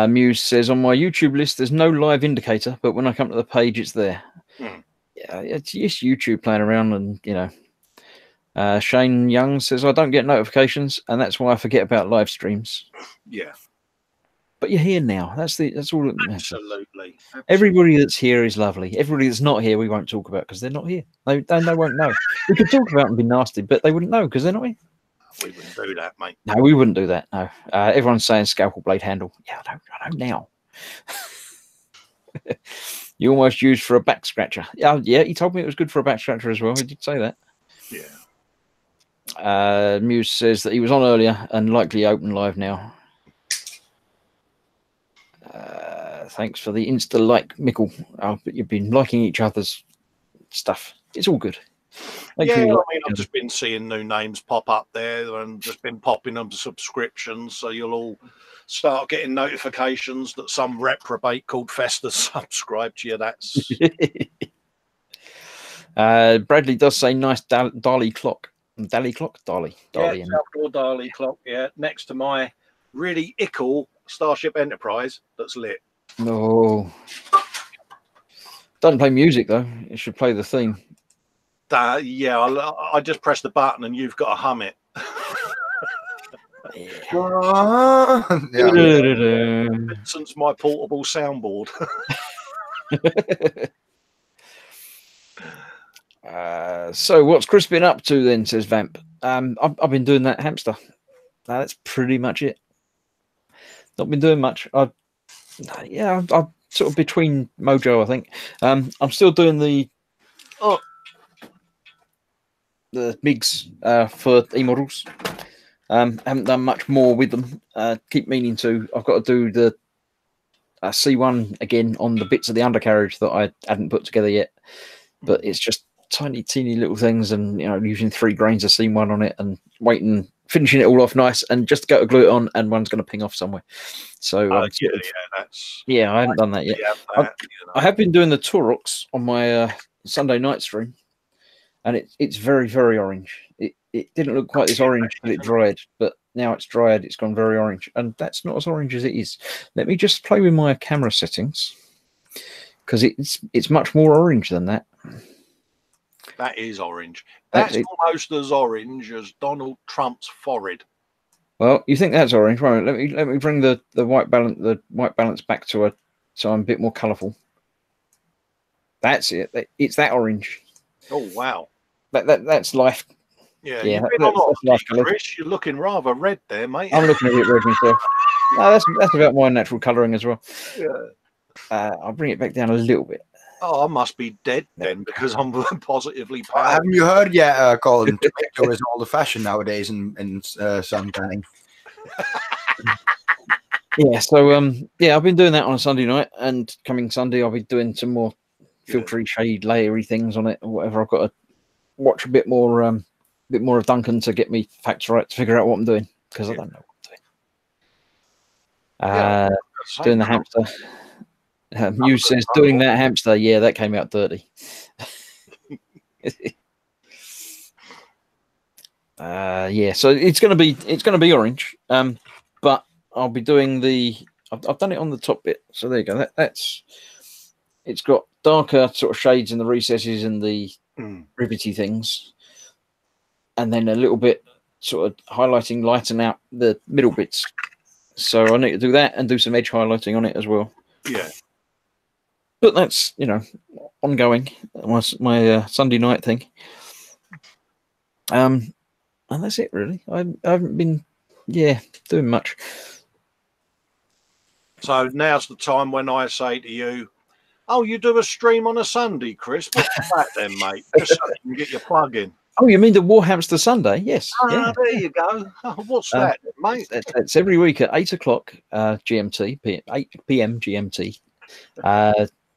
Muse says, on my YouTube list, there's no live indicator, but when I come to the page, it's there. Yeah, it's just YouTube playing around, and you know. Shane Young says, I don't get notifications, and that's why I forget about live streams. Yeah. But you're here now. That's all that matters. Absolutely. Everybody that's here is lovely. Everybody that's not here, we won't talk about because they're not here. They won't know. We could talk about and be nasty, but they wouldn't know because they're not here. We wouldn't do that, mate. No, we wouldn't do that. No. Everyone's saying scalpel blade handle. Yeah, I know now. You almost used for a back scratcher. Yeah, he told me it was good for a back scratcher as well. He did say that. Yeah. Muse says that he was on earlier and likely open live now. Thanks for the insta like, Mickle. But you've been liking each other's stuff. It's all good. I've just been seeing new names pop up there and just been popping them subscriptions, so you'll all start getting notifications that some reprobate called Fester subscribed to you. That's Bradley does say nice Dali clock. Dali clock? Dali. Yeah, outdoor Dali clock, yeah. Next to my really ickle Starship Enterprise that's lit. No. Doesn't play music though. It should play the theme. Yeah, I just press the button and you've got to hum it. Since my portable soundboard. So what's Chris been up to then, says Vamp. I've been doing that hamster. That's pretty much it. Not been doing much. Yeah, I'm sort of between Mojo, I think. I'm still doing the MIGs for e-models. Haven't done much more with them. Keep meaning to. I've got to do the C1 again on the bits of the undercarriage that I hadn't put together yet. But it's just tiny, teeny little things, and using 3 grains of C1 on it, and finishing it all off nice, and just go to glue it on, and one's going to ping off somewhere. So I haven't done that yet. I have been doing the Taurox on my Sunday night stream, and it's very, very orange. It didn't look quite this orange till it dried, but now it's dried, it's gone very orange, and that's not as orange as it is. Let me just play with my camera settings, because it's much more orange than that. That is orange. That's almost as orange as Donald Trump's forehead. Well, you think that's orange, right? Let me bring the white balance back to a so I'm a bit more colourful. That's it. It's that orange. Oh wow. That's life. Yeah, you've been on life, Chris. You're looking rather red there, mate. I'm looking a bit red myself. No, that's about my natural colouring as well. Yeah. I'll bring it back down a little bit. Oh, I must be dead then, because I'm positively pale. Haven't you heard yet, Colin? Tomato is all the fashion nowadays in suntanning. Yeah, so I've been doing that on a Sunday night, and coming Sunday I'll be doing some more filtery, shade, layery things on it or whatever. I've got to watch a bit more of Duncan to get me facts right, to figure out what I'm doing, because I don't know what I'm doing. Doing the hamster. Muse says doing that hamster. Yeah, that came out dirty. So it's gonna be orange. But I'll be doing I've done it on the top bit. So there you go. It's got darker sort of shades in the recesses and the rivety things, and then a little bit sort of highlighting, lighten out the middle bits. So I need to do that and do some edge highlighting on it as well. Yeah. But that's, ongoing. My Sunday night thing. And that's it, really. I haven't been, doing much. So now's the time when I say to you, oh, you do a stream on a Sunday, Chris? What's that then, mate? Just so you can get your plug in. Oh, you mean the Warhamster Sunday? Yes. There you go. What's that, mate? It's every week at 8 o'clock GMT, 8 p.m. GMT.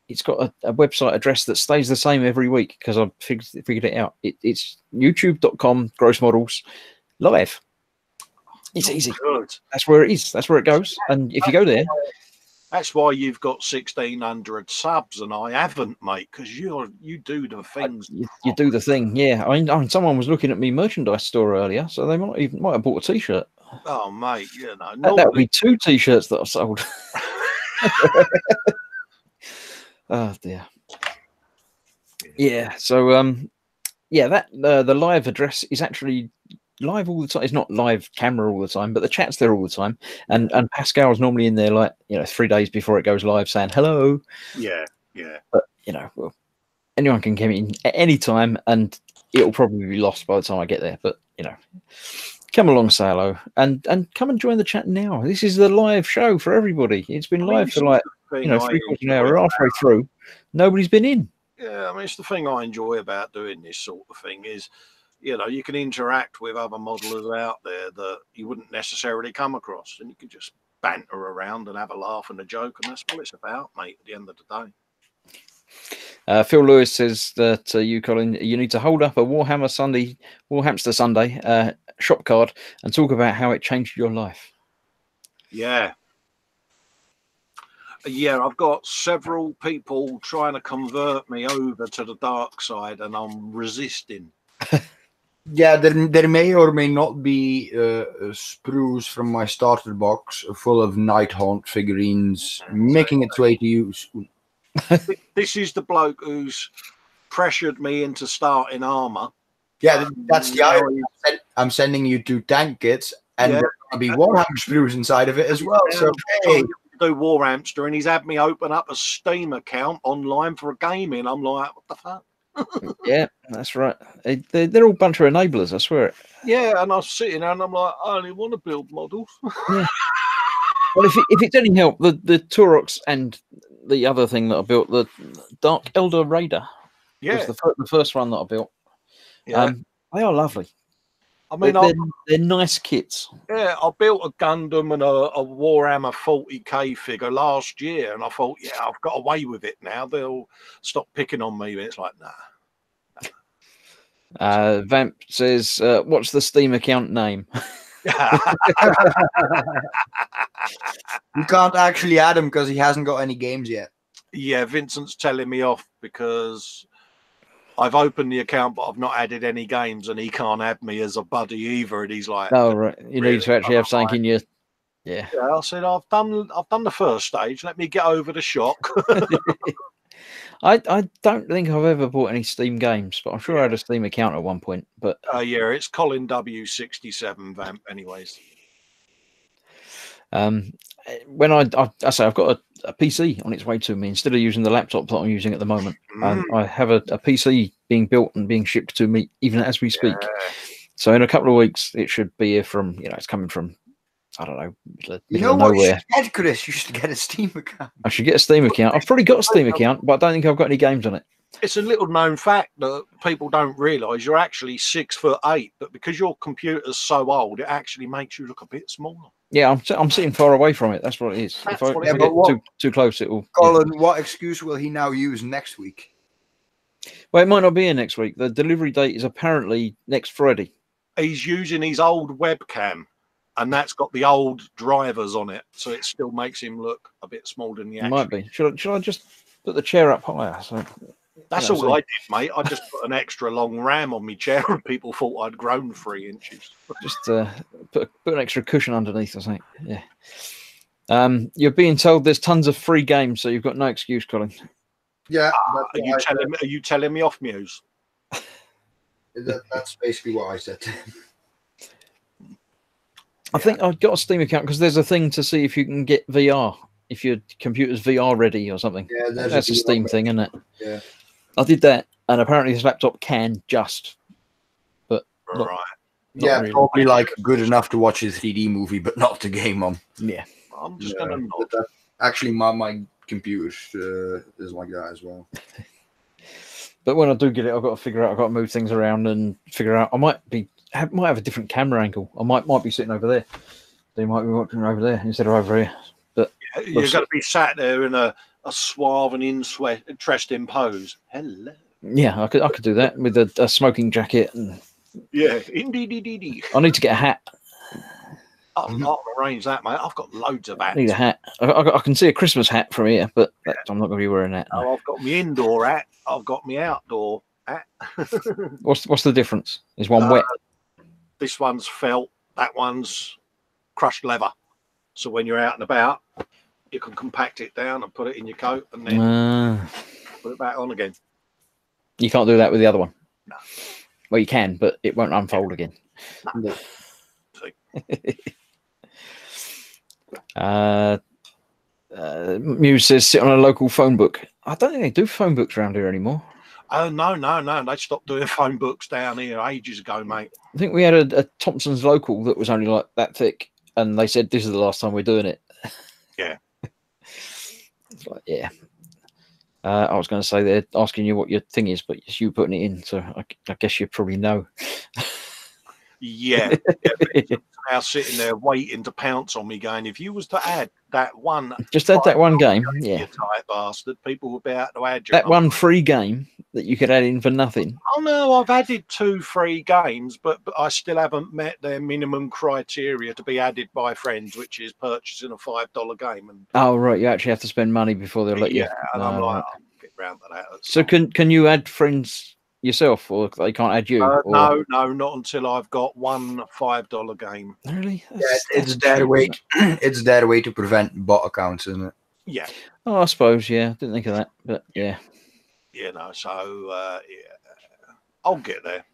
It's got a website address that stays the same every week, because I've figured it out. It's youtube.com gross models live. It's easy. Good. That's where it is. That's where it goes. And if you go there, that's why you've got 1,600 subs and I haven't, mate, because you do the things. You do the thing, yeah. I mean, someone was looking at me merchandise store earlier, so they might have bought a T-shirt. Oh, mate, that would be 2 T-shirts that I've sold. Oh dear. Yeah. So that the live address is actually live all the time. It's not live camera all the time, but the chat's there all the time. And Pascal's normally in there 3 days before it goes live, saying hello. Yeah. But anyone can come in at any time, and it'll probably be lost by the time I get there. But come along, say hello, and come and join the chat now. This is the live show for everybody. It's been live for 3/4 an hour. Halfway through, nobody's been in. Yeah, I mean, it's the thing I enjoy about doing this sort of thing is, you can interact with other modelers out there that you wouldn't necessarily come across, and you can just banter around and have a laugh and a joke, and that's what it's about, mate, at the end of the day. Phil Lewis says that you, Colin, you need to hold up a Warhamster Sunday shop card and talk about how it changed your life. Yeah. Yeah, I've got several people trying to convert me over to the dark side, and I'm resisting. Yeah, there may or may not be sprues from my starter box full of Night Haunt figurines making its way to you. This is the bloke who's pressured me into starting armor. Yeah, that's the irony. I'm sending you 2 tank kits, and there's going to be Warhammer sprues inside of it as well. So, hey. Do Warhamster, and he's had me open up a Steam account online for a gaming. I'm like, what the fuck? Yeah, that's right. They're all a bunch of enablers, I swear it. Yeah, and I'm sitting there and I'm like, I only want to build models. Yeah. Well, if it's any help, the Taurox and the other thing that I built, the Dark Elder Raider, was the first one that I built. Yeah. They are lovely. I mean, they're nice kits. Yeah, I built a Gundam and a Warhammer 40k figure last year, and I thought, yeah, I've got away with it now. They'll stop picking on me. But it's like, nah. Vamp says, "What's the Steam account name?" You can't actually add him because he hasn't got any games yet. Yeah, Vincent's telling me off because I've opened the account, but I've not added any games, and he can't add me as a buddy either. And he's like, "Oh, right, you need to actually have something in your." Yeah. I said, I've done the first stage. Let me get over the shock. I don't think I've ever bought any Steam games, but I'm sure I had a Steam account at one point. But yeah, it's Colin W67 Vamp, anyways. When I say I've got a PC on its way to me instead of using the laptop that I'm using at the moment. I have a PC being built and being shipped to me even as we speak. So in a couple of weeks, it should be here from, it's coming from, I don't know, middle of nowhere. You should get, Chris? You should get a Steam account. I should get a Steam account. I've probably got a Steam account, but I don't think I've got any games on it. It's a little known fact that people don't realise you're actually 6'8", but because your computer's so old, it actually makes you look a bit smaller. Yeah, I'm sitting far away from it. That's what it is. If I get too close, it will. Colin, what excuse will he now use next week? Well, it might not be here next week. The delivery date is apparently next Friday. He's using his old webcam, and that's got the old drivers on it, so it still makes him look a bit smaller than the actual. Might be. Should I just put the chair up higher? So that's all I did, mate. I just put an extra long RAM on my chair, and people thought I'd grown 3 inches. Just put an extra cushion underneath or something. Yeah. You're being told there's tons of free games, so you've got no excuse, Colin. Yeah. Are you telling me off, Muse? That's basically what I said to him. I think I've got a Steam account because there's a thing to see if you can get VR, if your computer's VR ready or something. Yeah, that's a Steam thing, isn't it? Yeah. I did that, and apparently this laptop can but not really. Probably like good enough to watch a 3D movie, but not to game on. Yeah. I'm just gonna nod. Actually, my computer is like that as well. But when I do get it, I've got to figure out. I've got to move things around and figure out. I might have a different camera angle. I might be sitting over there. They might be watching over there instead of over here. But you're going to be sat there in a suave and interesting pose. Hello. Yeah, I could do that with a smoking jacket and. Yeah, indeed. I need to get a hat. I'll arrange that, mate. I've got loads of hats. I need a hat. I can see a Christmas hat from here, but I'm not going to be wearing that. No. I've got my indoor hat. I've got my outdoor hat. What's the difference? Is one wet? This one's felt. That one's crushed leather. So when you're out and about, you can compact it down and put it in your coat and then put it back on again. You can't do that with the other one? No. Well, you can, but it won't unfold again. No. Muse says sit on a local phone book. I don't think they do phone books around here anymore. Oh, no. They stopped doing phone books down here ages ago, mate. I think we had a Thompson's local that was only like that thick, and they said this is the last time we're doing it. Yeah. It's like, yeah. I was going to say they're asking you what your thing is, but it's you putting it in, so I guess you probably know. Yeah. Now sitting there waiting to pounce on me, going, if you was to add that one, just add that one game, you tight bastard, people would be able to add that one free game that you could add in for nothing. Oh no, I've added 2 free games, but I still haven't met their minimum criteria to be added by friends, which is purchasing a $5 game. And oh right, you actually have to spend money before they'll let you. Yeah, and I'm like, I'll get round to that. So can you add friends yourself, or they can't add you? No, not until I've got one $5 game. Really? It's their way. It's their way to prevent bot accounts, isn't it? Yeah. Oh, I suppose. Yeah, didn't think of that, but yeah. You know, so I'll get there.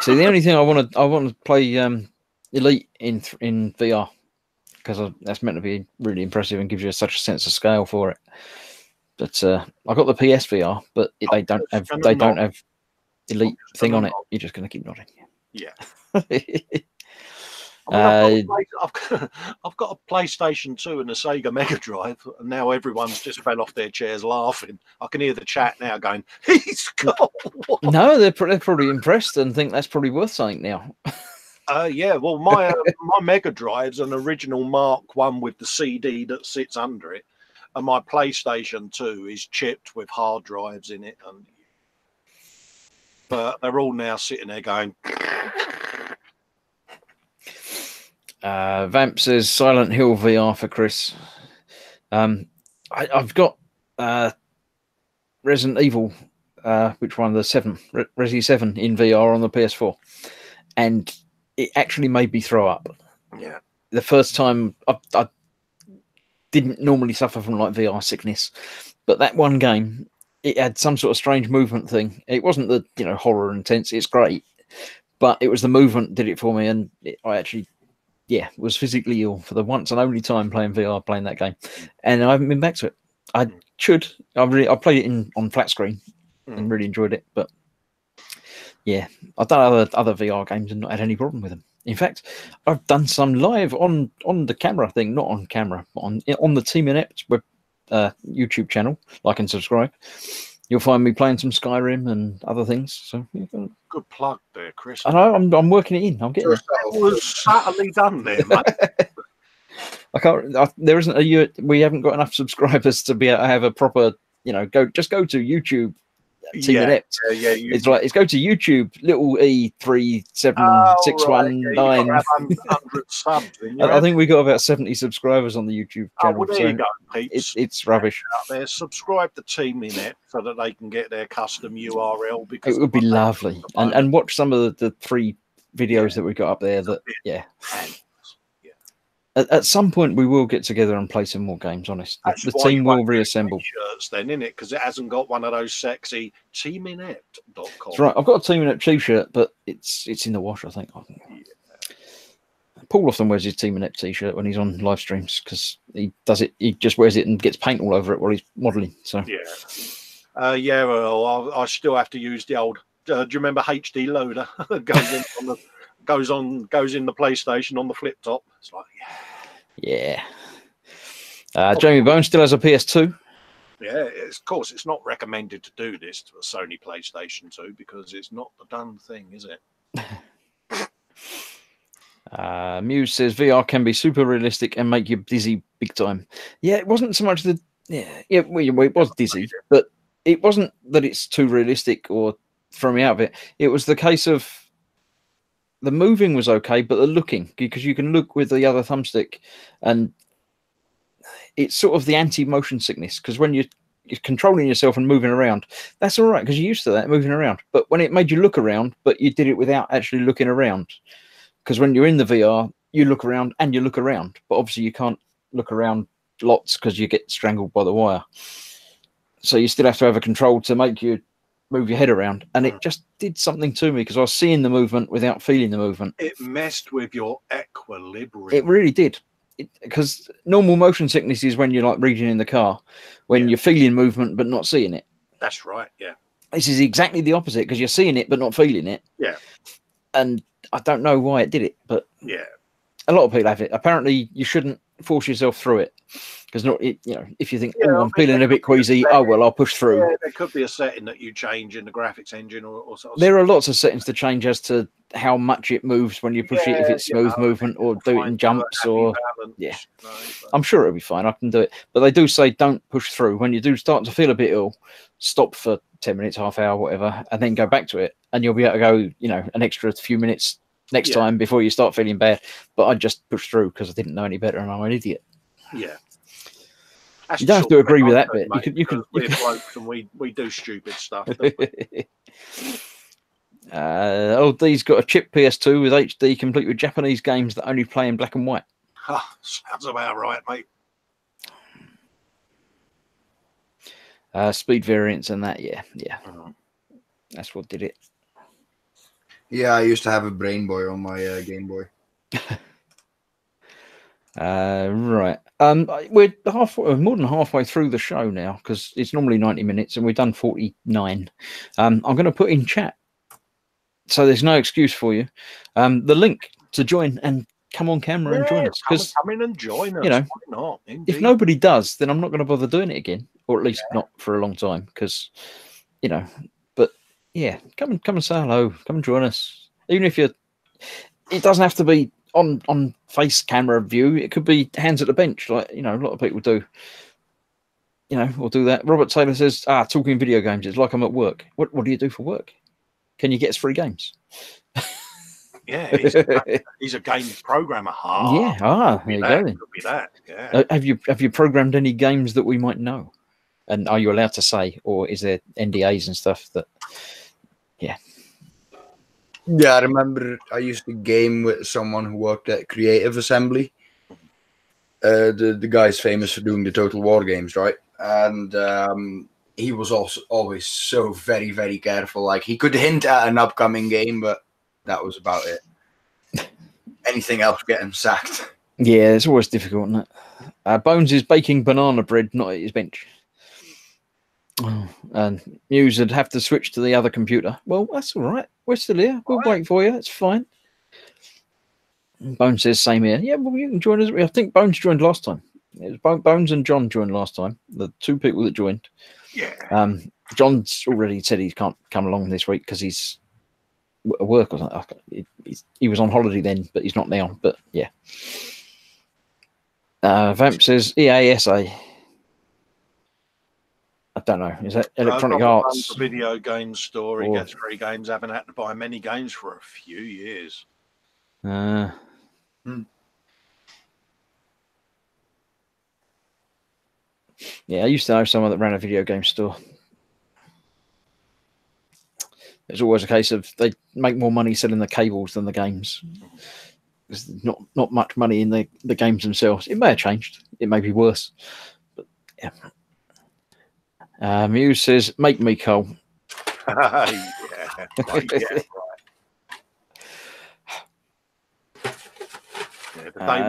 See, the only thing I want to play Elite in VR because that's meant to be really impressive and gives you such a sense of scale for it. But I got the PSVR, but they don't have Elite thing on it. You're just going to keep nodding. Yeah. I mean, I've got a PlayStation 2 and a Sega Mega Drive, and now everyone's just fell off their chairs laughing. I can hear the chat now going, "He's got what?" No, they're probably impressed and think that's probably worth something now. Yeah, well, my Mega Drive's an original Mark 1 with the CD that sits under it, and my PlayStation 2 is chipped with hard drives in it, but they're all now sitting there going. Vamp says Silent Hill VR for Chris. I've got Resident Evil, which one? The 7, Resi 7 in VR on the PS4, and it actually made me throw up. Yeah, the first time I didn't normally suffer from like VR sickness, but that one game, it had some sort of strange movement thing. It wasn't the horror intense. It's great, but it was the movement did it for me, and I actually was physically ill for the once and only time playing VR, playing that game, and I haven't been back to it. I should. I played it on flat screen and really enjoyed it, but yeah, I've done other VR games and not had any problem with them. In fact, I've done some live on the camera thing, not on camera, but on the Team Inept web YouTube channel. Like and subscribe. You'll find me playing some Skyrim and other things. So good plug there, Chris. I know I'm working it in. I'm getting it. It was subtly done there, mate. I can't. There isn't we haven't got enough subscribers to be able to have a proper. Go to YouTube. Team Inept. It's go to YouTube, little E37619. I think we got about 70 subscribers on the YouTube channel. Well, there you go, peeps. It's rubbish. Out there, subscribe to Team Inept so that they can get their custom URL. Because it would be lovely, and watch some of the 3 videos that we got up there. At some point, we will get together and play some more games. Honest, the team will reassemble. Shirts then, innit? Because it hasn't got one of those sexy teaminept.com. That's right. I've got a Team Inept t-shirt, but it's in the wash. I think. Paul often wears his Team Inept t-shirt when he's on live streams because he does it. He just wears it and gets paint all over it while he's modelling. So well, I still have to use the old. Do you remember HD loader? goes in the PlayStation on the flip top. It's like Jamie Bone still has a PS2. Yeah, of course it's not recommended to do this to a Sony PlayStation 2 because it's not the done thing, is it? Muse says VR can be super realistic and make you dizzy big time. Yeah, it wasn't so much it was dizzy, but it wasn't that it's too realistic or throw me out of it. It was the case of the moving was okay, but the looking, because you can look with the other thumbstick, and it's sort of the anti-motion sickness. Because when you're controlling yourself and moving around, that's all right because you're used to that moving around. But when it made you look around, but you did it without actually looking around, because when you're in the VR, you look around and you look around, but obviously you can't look around lots because you get strangled by the wire. So you still have to have a control to make you move your head around, and it just did something to me because I was seeing the movement without feeling the movement. It messed with your equilibrium. It really did, because normal motion sickness is when you're like reading in the car, when you're feeling movement but not seeing it. That's right. Yeah. This is exactly the opposite because you're seeing it but not feeling it. Yeah. And I don't know why it did it, but a lot of people have it. Apparently, you shouldn't force yourself through it. Because if you think, I'm feeling a bit queasy, I'll push through. Yeah, there could be a setting that you change in the graphics engine or sort of. There are lots of settings to change as to how much it moves when you push it, if it's smooth movement or do it in jumps or I'm sure it'll be fine. I can do it, but they do say don't push through. When you do start to feel a bit ill, stop for 10 minutes, half hour, whatever, and then go back to it, and you'll be able to go, an extra few minutes next time before you start feeling bad. But I just pushed through because I didn't know any better, and I'm an idiot. Yeah. That's you don't have to agree with that bit. Mate, you can. We're blokes and we do stupid stuff. D's got a chip PS2 with HD, complete with Japanese games that only play in black and white. Sounds about right, mate. Speed variants and that, that's what did it. Yeah, I used to have a Brain Boy on my Game Boy. Right. We're more than halfway through the show now because it's normally 90 minutes and we've done 49. I'm going to put in chat, so there's no excuse for you. The link to join and come on camera and join us. Because come in and join us. You know, why not? Indeed. If nobody does, then I'm not going to bother doing it again, or at least not for a long time. Because, you know, but yeah, come and say hello. Come and join us. Even if you're, it doesn't have to be on face camera view. It could be hands at the bench, like a lot of people do. We'll do that. Robert Taylor says, talking video games, it's like I'm at work. What do you do for work? Can you get us free games? Yeah, he's a game programmer. There you go. Then. Could be that. Yeah. Have you programmed any games that we might know? And are you allowed to say, or is there NDAs and stuff that? Yeah. Yeah, I remember I used to game with someone who worked at Creative Assembly. The guy's famous for doing the Total War games, right? And he was also always so very, very careful. Like, he could hint at an upcoming game, but that was about it. Anything else get him sacked. Yeah, it's always difficult, isn't it? Bones is baking banana bread, not at his bench. And Muse would have to switch to the other computer. Well, that's all right. We're still here. We'll wait for you. It's fine. Bones says same here. Yeah, well, you can join us. I think Bones joined last time. It was Bones and John joined last time. The two people that joined. Yeah. John's already said he can't come along this week because he's at work or something. He was on holiday then, but he's not now. But yeah. Vamp says EASA. I don't know. Is that Electronic Arts? A video game store. He gets free games. Haven't had to buy many games for a few years. Yeah, I used to know someone that ran a video game store. It's always a case of they make more money selling the cables than the games. There's not much money in the games themselves. It may have changed. It may be worse. But yeah. Muse says, "Make me Cole." Yeah.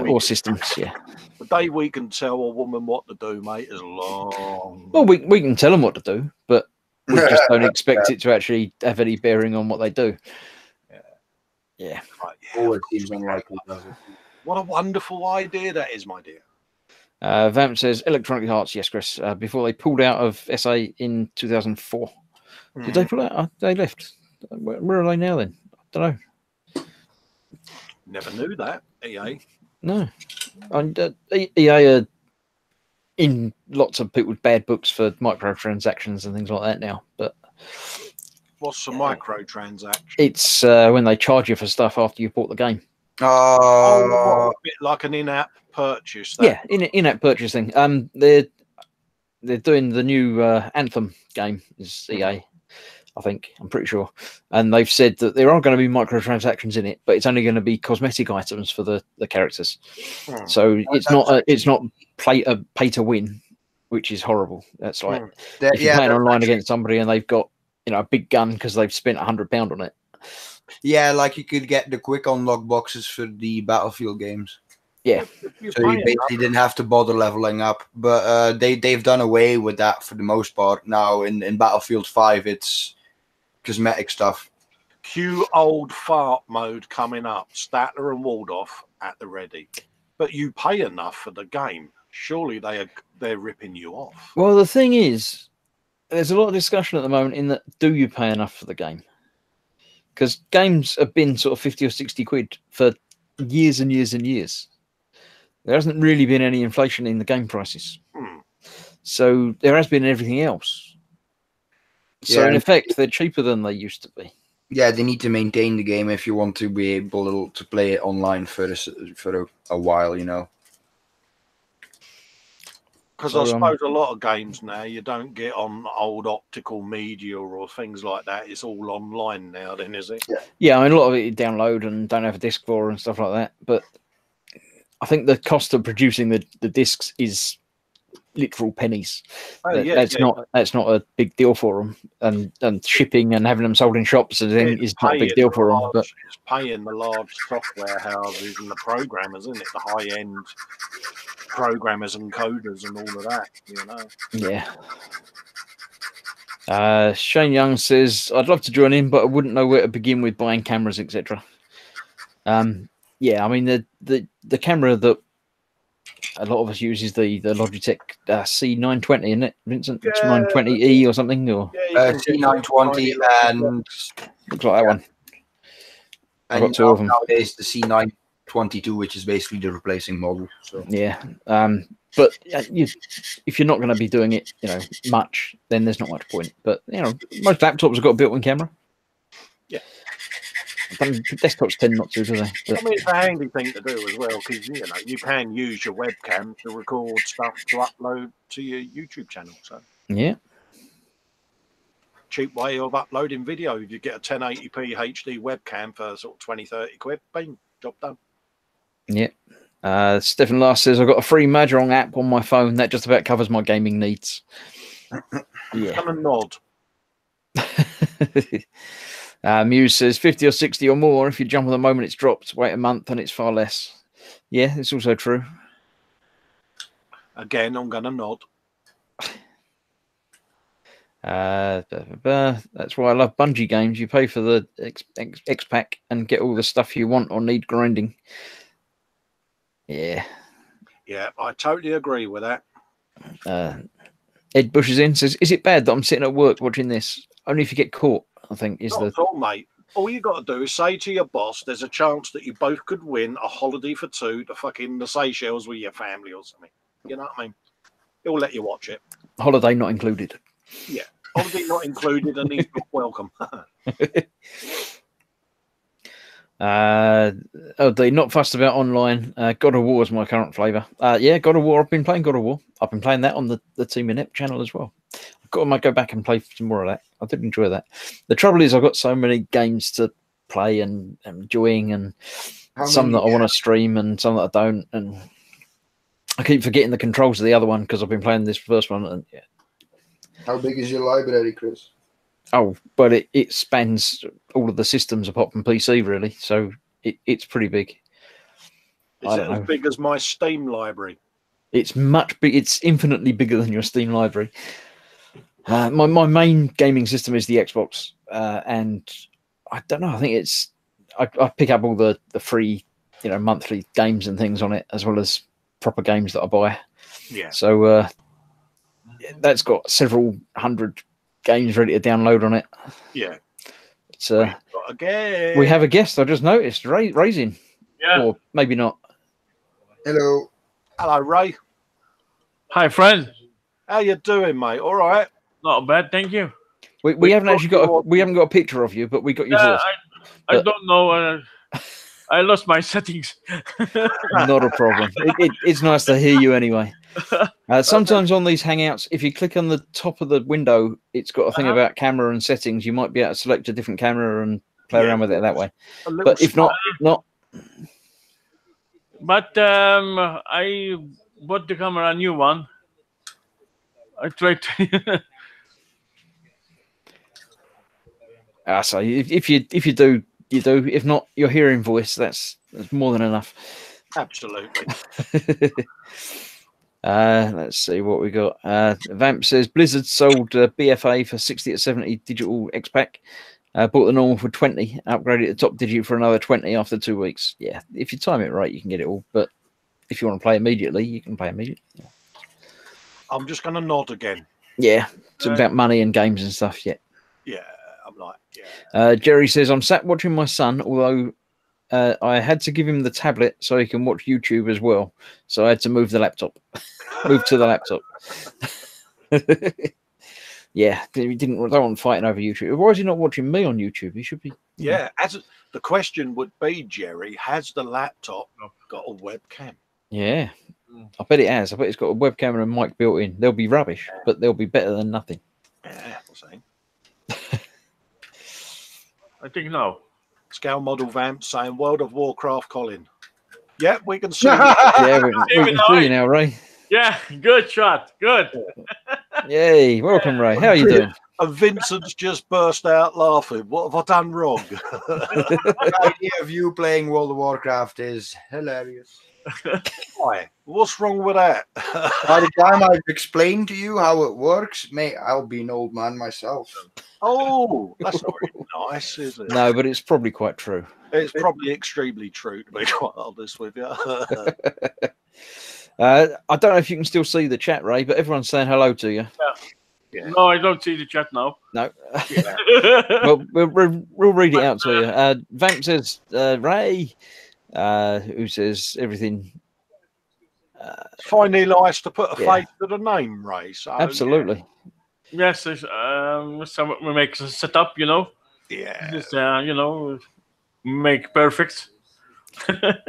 Or systems, yeah. The day we can tell a woman what to do, mate, is long. Well, we can tell them what to do, but we just don't expect it to actually have any bearing on what they do. Yeah. Always seems unlikely, doesn't it? What a wonderful idea that is, my dear. Vamp says Electronic Arts, yes, Chris. Before they pulled out of SA in 2004. Did they pull out? They left. Where are they now then? I don't know. Never knew that. EA. No. EA are in lots of people's bad books for microtransactions and things like that now. But what's a microtransaction? It's when they charge you for stuff after you bought the game. A bit like an in-app purchase. Yeah, in-app purchase thing. They're doing the new Anthem game. Is EA, I think. I'm pretty sure. And they've said that there are going to be microtransactions in it, but it's only going to be cosmetic items for the characters. So it's not pay to win, which is horrible. That's like if you're playing online against somebody and they've got a big gun because they've spent £100 on it. Yeah, like you could get the quick unlock boxes for the Battlefield games. Yeah. So you basically didn't have to bother leveling up. But they've done away with that for the most part. Now in Battlefield 5, it's cosmetic stuff. Cue old fart mode coming up. Statler and Waldorf at the ready. But you pay enough for the game. Surely they're ripping you off. Well, the thing is, there's a lot of discussion at the moment in that do you pay enough for the game? Because games have been sort of 50 or 60 quid for years and years and years. There hasn't really been any inflation in the game prices. So there has been everything else. So in effect, they're cheaper than they used to be. Yeah, they need to maintain the game if you want to be able to play it online for a while, Because I suppose a lot of games now you don't get on old optical media or things like that. It's all online now, then, is it? Yeah, I mean, a lot of it you download and don't have a disc for and stuff like that. But I think the cost of producing the discs is literal pennies. That's not a big deal for them, and shipping and having them sold in shops is not a big deal for them. But it's paying the large software houses and the programmers, isn't it? The high end programmers and coders and all of that, Yeah. Shane Young says, "I'd love to join in, but I wouldn't know where to begin with buying cameras, etc." Yeah, I mean the camera that a lot of us use is the Logitech C920, isn't it, Vincent? It's 920E or something, or Yeah, C920 and looks like that one. I've and got two of them nowadays the C922, which is basically the replacing model. So yeah. But if you're not going to be doing it, much, then there's not much point. But most laptops have got a built-in camera. Yeah. Desktops tend not to, do they? But, I mean, it's a handy thing to do as well, because you can use your webcam to record stuff to upload to your YouTube channel. So yeah. Cheap way of uploading video. If you get a 1080p HD webcam for sort of 20-30 quid, bang, job done. Yeah. Stephen Last says I've got a free Mahjong app on my phone that just about covers my gaming needs. Yeah. Kind of nod. Muse says 50 or 60 or more. If you jump on the moment it's dropped, wait a month and it's far less. Yeah, it's also true. Again, I'm going to nod. That's why I love Bungie games. You pay for the X pack and get all the stuff you want or need grinding. Yeah. Yeah, I totally agree with that. Ed Bush is in, says, is it bad that I'm sitting at work watching this? Only if you get caught, I think, is Not the... at all, mate. All you got to do is say to your boss, there's a chance that you both could win a holiday for two to fucking the Seychelles with your family or something. You know what I mean? He'll let you watch it. Holiday not included. Yeah. Holiday not included and he's not welcome. They're not fussed about online. God of War is my current flavour. Yeah, God of War. I've been playing God of War. I've been playing that on the Team Inept channel as well. I might go back and play some more of that. I did enjoy that. The trouble is I've got so many games to play and enjoying, and some that I want to stream and some that I don't, and I keep forgetting the controls of the other one because I've been playing this first one. And yeah. How big is your library, Chris? Oh, but it spans all of the systems apart from PC, really. So it's pretty big. Is it as big as my Steam library? It's much big. It's infinitely bigger than your Steam library. My main gaming system is the Xbox, and I don't know. I think it's I pick up all the free, monthly games and things on it, as well as proper games that I buy. Yeah. So that's got several hundred games ready to download on it. Yeah. It's we have a guest. I just noticed Raising. Yeah. Or maybe not. Hello. Hello, Ray. Hi, friend. How you doing, mate? All right. Not bad, thank you. We haven't actually got we haven't got a picture of you, but we got your voice. I don't know. I lost my settings. Not a problem. It's nice to hear you anyway. Sometimes on these Hangouts, if you click on the top of the window, it's got a thing about camera and settings. You might be able to select a different camera and play around with it that way. But if not. But I bought the camera, a new one. I tried to... So if you do, you do. If not, your hearing voice, that's more than enough. Absolutely. Let's see what we got. Vamp says Blizzard sold BFA for 60 or 70 digital X-Pack. Bought the normal for 20, upgraded the top digit for another 20 after 2 weeks. Yeah, if you time it right, you can get it all. But if you want to play immediately, you can play immediately. Yeah. I'm just going to nod again. Yeah, it's about money and games and stuff. Yeah. Yeah, I'm like, yeah. Jerry says, I'm sat watching my son, although I had to give him the tablet so he can watch YouTube as well. So I had to move the laptop. Move to the laptop. Yeah, he don't want fighting over YouTube. Why is he not watching me on YouTube? He should be. Yeah, the question would be, Jerry, has the laptop got a webcam? Yeah, I bet it has. I bet it's got a webcam and a mic built in. They'll be rubbish, but they'll be better than nothing. Yeah, I'm saying. I think no. Scale model Vamp saying World of Warcraft, Colin. Yeah, we can see. Yeah, we can see you now, Ray. Yeah, good shot. Good. Yay, welcome, Ray. How are you doing? And Vincent's just burst out laughing. What have I done wrong? The idea of you playing World of Warcraft is hilarious. Why? What's wrong with that? By the time I've explained to you how it works, mate, I'll be an old man myself. Oh, that's not really nice, is it? No, but it's probably quite true. It's probably extremely true, to be quite honest with you. I don't know if you can still see the chat, Ray, but everyone's saying hello to you. Yeah. No, I don't see the chat now. No. Yeah. Well, we'll read it out to you. Vamp says, Ray, who says everything. Finally nice to put a Yeah. face to the name, Ray. So, Absolutely. Yes, so we make a setup, Yeah. just make perfect.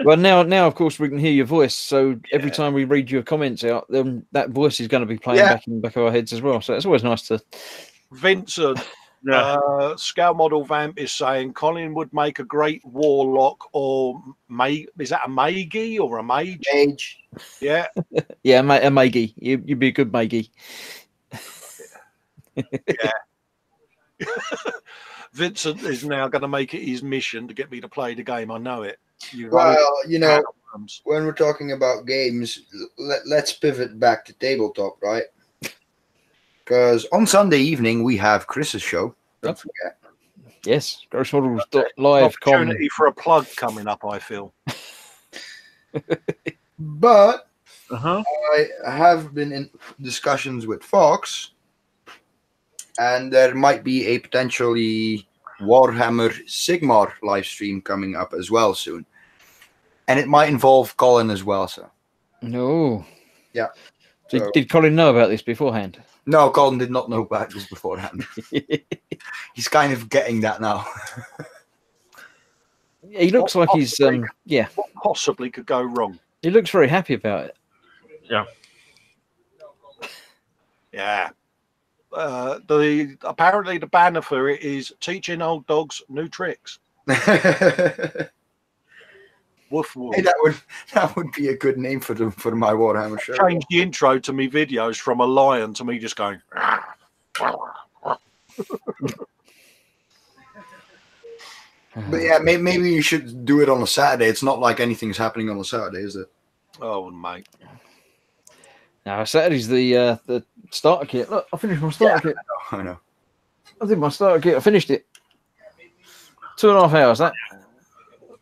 Well, now, of course, we can hear your voice. So every time we read your comments out, then that voice is going to be playing back in the back of our heads as well. So it's always nice to. Vincent, Yeah. Scale Model Vamp is saying Colin would make a great warlock, or is that a Magi or a mage? Mage. Yeah. Yeah, a Maggie. You'd be a good Maggie. Yeah. Vincent is now going to make it his mission to get me to play the game. I know it. Well, when we're talking about games, let's pivot back to tabletop, right? Because on Sunday evening we have Chris's show. Don't forget. Yes, grossmodels.live. Opportunity for a plug coming up, I feel. But Uh-huh. I have been in discussions with Fox, and there might be a potentially Warhammer Sigmar live stream coming up as well soon. And it might involve Colin as well, so. No. Yeah. Did Colin know about this beforehand? No, Colin did not know about this beforehand. He's kind of getting that now. He looks like he's What possibly could go wrong? He looks very happy about it. Yeah. Yeah. Apparently the banner for it is teaching old dogs new tricks. Woof woof. Hey, that would be a good name for my Warhammer show. Change the intro to me videos from a lion to me just going. But yeah, maybe you should do it on a Saturday. It's not like anything's happening on a Saturday, is it? Oh, mate. Now Saturday's the starter kit. Look, I finished my starter kit. I know. I did my starter kit. I finished it. 2.5 hours. That.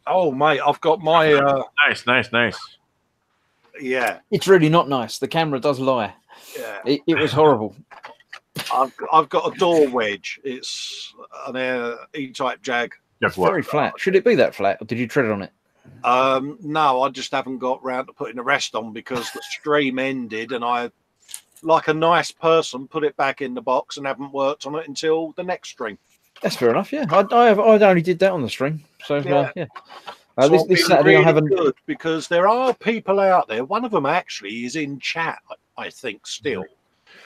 Oh, mate, I've got my. Nice. Yeah. It's really not nice. The camera does lie. Yeah. It was horrible. I've got a door wedge. It's an E-type Jag. It's very flat. Should it be that flat, or did you tread on it? No, I just haven't got round to putting the rest on because the stream ended, and I, like a nice person, put it back in the box and haven't worked on it until the next stream. That's fair enough. Yeah, I only did that on the stream. So yeah. So This Saturday really I haven't. good because there are people out there. One of them actually is in chat, I think, still.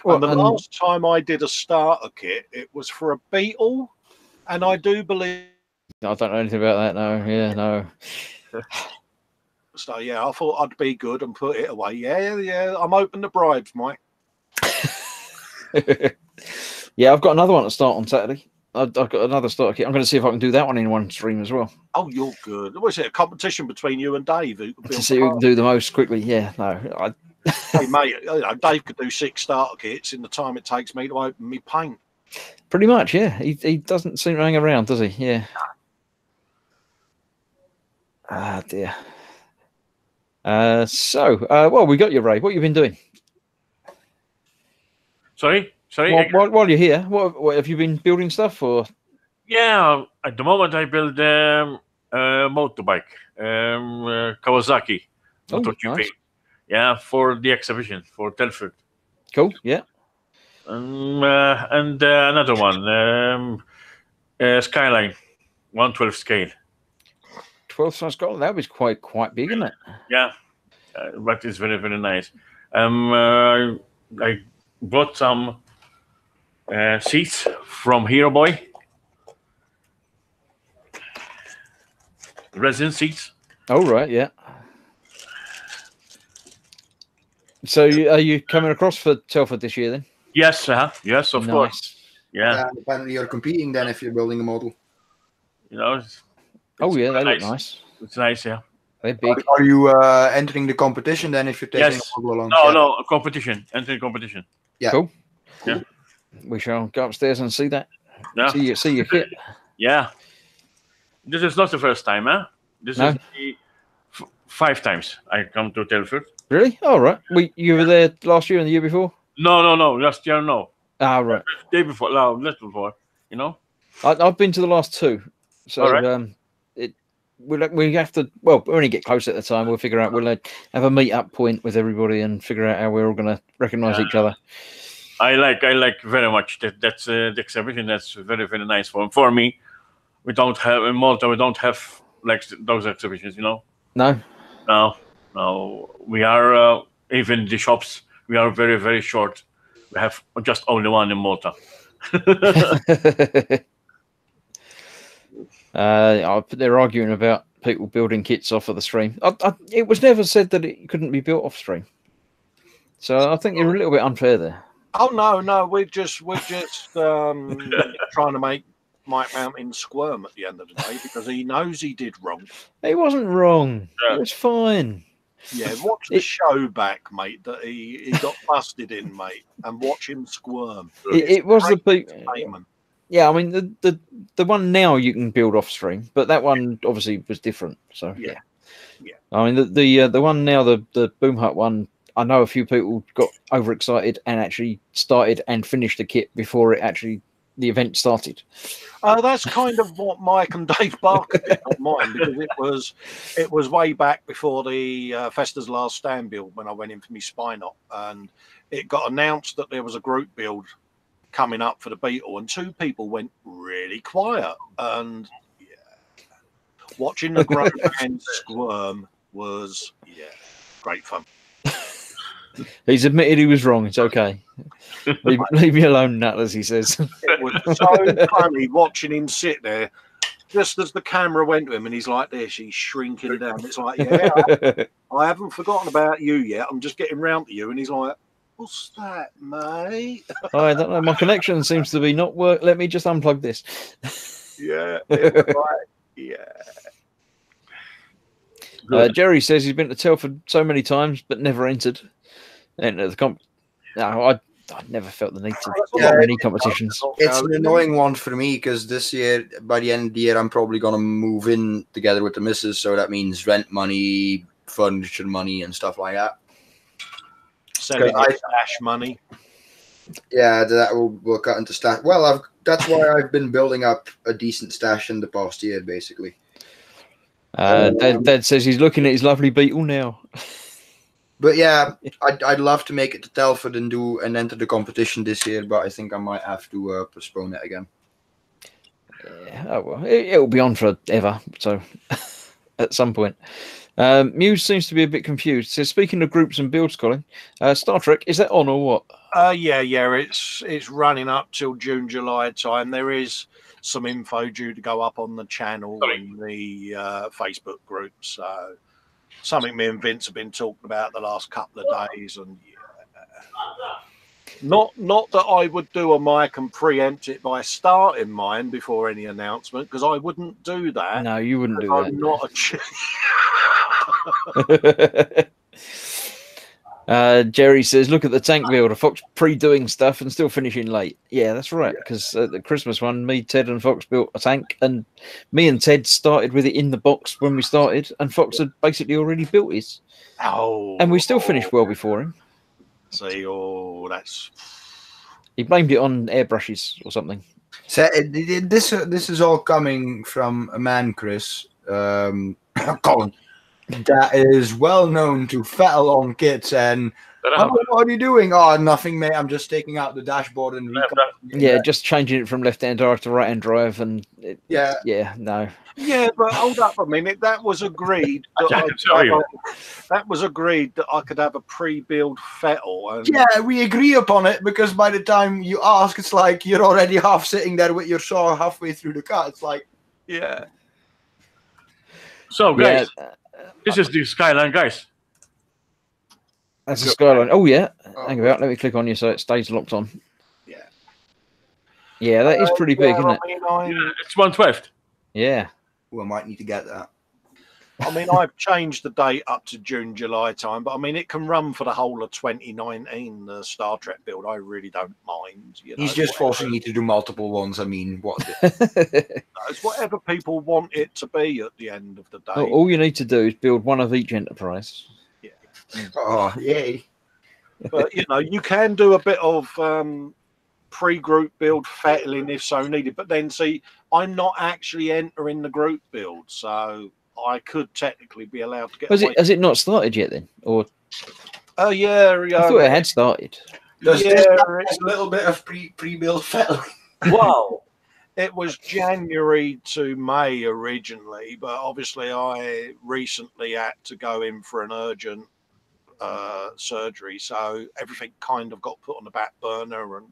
Well, and the last time I did a starter kit, it was for a beetle, and I do believe. I don't know anything about that. No. Yeah. No. So yeah, I thought I'd be good and put it away. Yeah. I'm open to bribes, Mike. Yeah, I've got another one to start on Saturday. I've got another starter kit. I'm going to see if I can do that one in one stream as well. Oh, you're good. Was it a competition between you and Dave? To see who can do the most quickly. Yeah, no. Hey, mate, Dave could do 6 starter kits in the time it takes me to open me paint. Pretty much, yeah. He doesn't seem to hang around, does he? Yeah. Ah, dear. Well, we got you, Ray. What have you been doing? Sorry. While you're here, what have you been building stuff or? Yeah, at the moment I build a motorbike, Kawasaki. MotoGP. Nice. Yeah, for the exhibition for Telford. Cool. Yeah. And another one, Skyline, 1/12 scale. 12 size goal. That was quite big, isn't it? Yeah, but it's very, very nice. I bought some seats from Hero Boy. Resin seats. Oh, right, yeah. So are you coming across for Telford this year then? Yes, yes, of course. Yeah. Apparently you're competing then if you're building a model. You know. It's Yeah, they look nice. nice. It's nice, yeah. They're big. Are you entering the competition then if you're taking Yes. a model along? No, a competition. Entering competition. Yeah. Cool. Yeah. We shall go upstairs and see that. Yeah. See your kit. Yeah. This is not the first time, huh? This No. is the 5 times I come to Telford. Really? All right. You were there last year and the year before? No. Last year, no. Ah, right. Day before, no, last before. You know. I've been to the last 2. So All right. we have to. Well, when we get closer at the time, we'll figure out. We'll have a meet-up point with everybody and figure out how we're all going to recognise each other. I like very much that's the exhibition. That's very, very nice for me. We don't have in Malta. We don't have like those exhibitions. You know. No. No. We are even the shops. We are very, very short. We have just only one in Malta. They're arguing about people building kits off of the stream. It was never said that it couldn't be built off stream. So I think you're a little bit unfair there. Oh no, we're just trying to make Mike Mountain squirm at the end of the day because he knows he did wrong. He wasn't wrong. Yeah. It was fine. Yeah, watch the show back, mate, that he got busted in, mate, and watch him squirm. It was the people. Entertainment. Yeah, I mean the one now you can build off stream, but that one obviously was different. So yeah. I mean the one now, the Boom Hut one, I know a few people got overexcited and actually started and finished the kit before the event started. That's kind of what Mike and Dave Barker did on mine, because it was way back before the Festa's Last Stand build when I went in for my spine op, and it got announced that there was a group build coming up for the Beetle, and 2 people went really quiet, and watching the grown man squirm was great fun. He's admitted he was wrong. It's okay. Leave me alone, Nutlers, he says. It was so funny watching him sit there, just as the camera went to him, and he's like this, he's shrinking down. It's like, I haven't forgotten about you yet. I'm just getting round to you. And he's like, what's that, mate? I don't know. My connection seems to be not work. Let me just unplug this. Jerry says he's been to Telford so many times, but never entered. The comp. No, I never felt the need to do any competitions. It's an annoying one for me because this year, by the end of the year, I'm probably going to move in together with the missus. So that means rent money, furniture money, and stuff like that. Selling stash money. Yeah, that will cut into stash. Well, that's why I've been building up a decent stash in the past year, basically. Dad says he's looking at his lovely Beetle now. But yeah, I'd love to make it to Telford and enter the competition this year, but I think I might have to postpone it again. Yeah, oh well, it'll be on forever. So at some point, Muse seems to be a bit confused. So speaking of groups and builds, Colin, Star Trek, is that on or what? Yeah, it's running up till June, July time. There is some info due to go up on the channel and the Facebook group. So something me and Vince have been talking about the last couple of days, and not that I would do a mic and preempt it by starting mine before any announcement, because I wouldn't do that. No, you wouldn't do I'm not Jerry says, look at the tank builder. Fox pre-doing stuff and still finishing late. Yeah, that's right. Because the Christmas one, me, Ted, and Fox built a tank, and me and Ted started with it in the box when we started, and Fox had basically already built his. And we still finished well before him. See, that's... He blamed it on airbrushes or something. So this is all coming from a man, Chris, Colin, that is well known to fettle on kits and what are you doing? Oh, nothing, mate. I'm just taking out the dashboard and just changing it from left-hand drive to right-hand drive, and no. Yeah, but hold up a minute. That was agreed. That was agreed that I could have a pre-build fettle. And... Yeah, we agree upon it because by the time you ask, it's like you're already half sitting there with your saw halfway through the cut. It's like, yeah. So, guys, this is the Skyline, guys. That's the Skyline. Oh, yeah. Hang about. Let me click on you so it stays locked on. Yeah. Yeah, that is pretty big, isn't it? It's 1/12. Yeah. We might need to get that. I mean, I've changed the date up to June, July time, but I mean, it can run for the whole of 2019, the Star Trek build. I really don't mind. You know, He's just forcing me to do multiple ones. I mean, what? It's whatever people want it to be at the end of the day. All you need to do is build one of each enterprise. Yeah. Oh, yay. But, you know, you can do a bit of pre-group build fettling if so needed. But then, see, I'm not actually entering the group build, so I could technically be allowed to get away. Has it not started yet then? Or Oh, yeah. I thought it had started. Does Yeah, this have a little bit of pre-built fettling? Well, it was January to May originally, but obviously I recently had to go in for an urgent surgery, so everything kind of got put on the back burner. And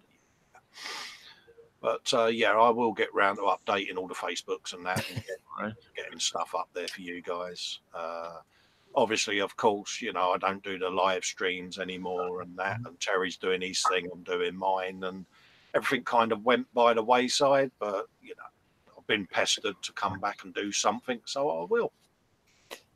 but yeah, I will get round to updating all the Facebooks and that, and getting stuff up there for you guys. Obviously, of course, you know, I don't do the live streams anymore and that, and Terry's doing his thing, I'm doing mine, and everything kind of went by the wayside. But, you know, I've been pestered to come back and do something, so I will.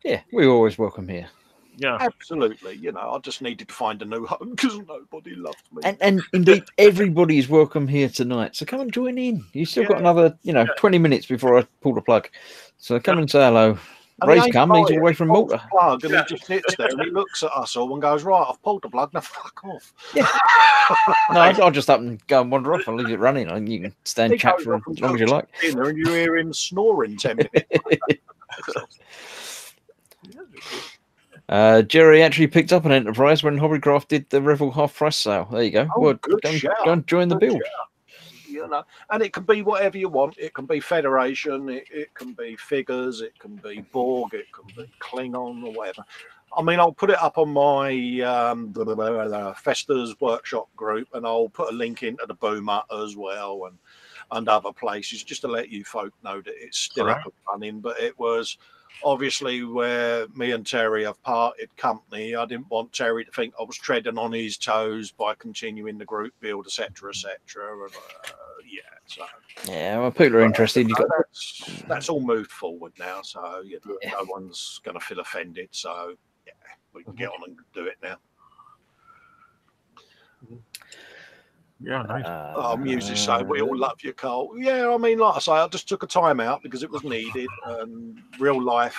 Yeah, we're always welcome here. Yeah, Absolutely. You know, I just needed to find a new home because nobody loved me. And indeed, everybody is welcome here tonight. So come and join in. You've still got another, 20 minutes before I pull the plug. So come and say hello. And Ray's he ain't come. He's all quiet. the way from He pulls Malta. the plug and he just sits there and he looks at us all and goes, right, I've pulled the plug, now fuck off. Yeah. No, I'll just up and go and wander off. I'll leave it running. And you can stand He chat goes for off and as long as you like. dinner and you hear him snoring 10 minutes. Jerry actually picked up an Enterprise when Hobbycraft did the Revel half price sale. There you go. Oh, Well, good go shout. and join the Good build. shout. You know, and it can be whatever you want. It can be Federation, it can be figures, it can be Borg, it can be Klingon or whatever. I mean, I'll put it up on my Fester's workshop group, and I'll put a link into the Boom Hut as well, and other places, just to let you folk know that it's still up and running. But it was obviously where me and Terry have parted company. I didn't want Terry to think I was treading on his toes by continuing the group build, etc., etc. Yeah, well, people are interested. You got that's all moved forward now, so you know, no one's going to feel offended. So yeah, we can get on and do it now. Yeah, nice. Music say we all love you, Carl. Yeah, I mean, like I say, I just took a time out because it was needed. Real life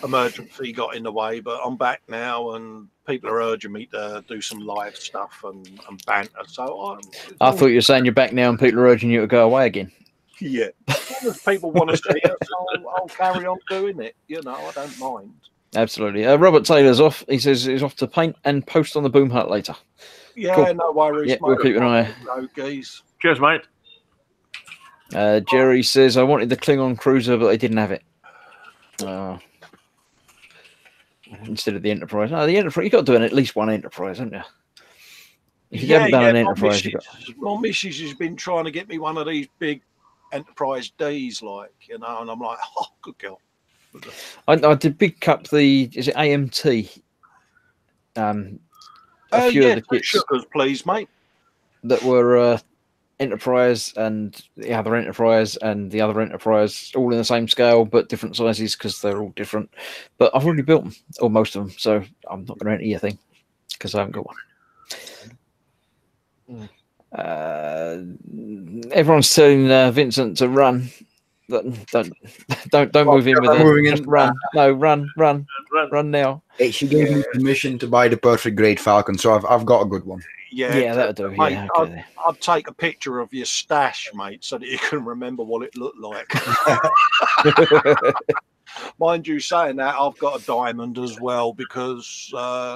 emergency got in the way, but I'm back now, and people are urging me to do some live stuff and banter. So I thought you were saying you're back now, and people are urging you to go away again. Yeah, as long as people want to see us, I'll carry on doing it. You know, I don't mind. Absolutely. Robert Taylor's off. He says he's off to paint and post on the Boom Hut later. Yeah, cool. No worries. Yeah, we'll keep an eye. Cheers, mate. Jerry says I wanted the Klingon cruiser, but they didn't have it. Instead of the Enterprise. No, the Enterprise. You've got to do at least one Enterprise, haven't you? If you haven't done an Enterprise, my missus has been trying to get me one of these big Enterprise Ds, like, you know, and I'm like, oh, good girl. I did pick up is it AMT? A few of the kits, sugars, please, mate. That were Enterprise and the other Enterprise and the other Enterprise, all in the same scale but different sizes because they're all different. But I've already built them, or most of them, so I'm not going to enter your thing because I haven't got one. Everyone's telling Vincent to run. Don't move in with it. Just run. No, run now. Hey, she gave me permission to buy the perfect grade Falcon, so I've got a good one. Yeah, that'll do. Mate, Yeah, okay. I'd take a picture of your stash, mate, so that you can remember what it looked like. Mind you, saying that, I've got a diamond as well because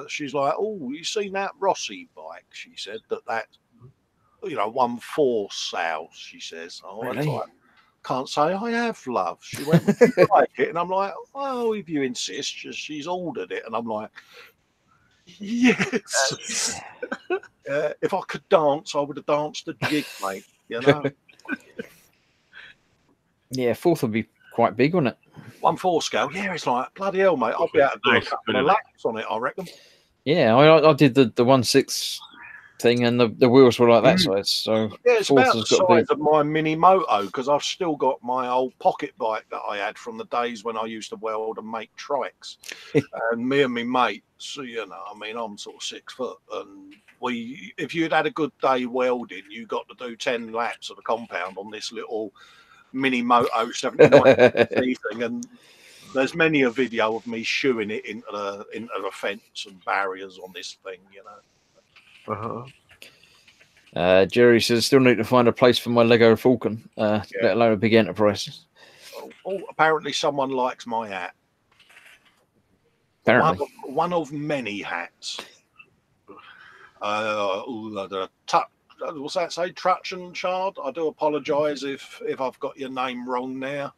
she's like, "Oh, you seen that Rossi bike?" She said that 1/4 sales. She says, "Oh, really? Like, can't say I have, love." She went, "Would you like it?" And I'm like, "Oh, if you insist." She's ordered it, and I'm like, yes. If I could dance, I would have danced a jig, mate. You know. Yeah, 4th would be quite big, wouldn't it? 1/4 scale. Yeah, it's like bloody hell, mate. I'll be able to do a couple of laps on it, I reckon. Yeah, I did the 1/6 thing, and the wheels were like that size. So Yeah, it's about the Forster's got to be- size of my mini moto, because I've still got my old pocket bike that I had from the days when I used to weld and make trikes. And me and my mates, you know, I mean, I'm sort of 6 foot, and if you'd had a good day welding, you got to do 10 laps of the compound on this little mini moto 79 thing, and there's many a video of me shooing it into the fence and barriers on this thing, you know. Jerry says, still need to find a place for my Lego Falcon, let alone a big enterprise. Oh, apparently someone likes my hat. Apparently. One of many hats. What's that say? Trutch and Chard? I do apologise if I've got your name wrong there.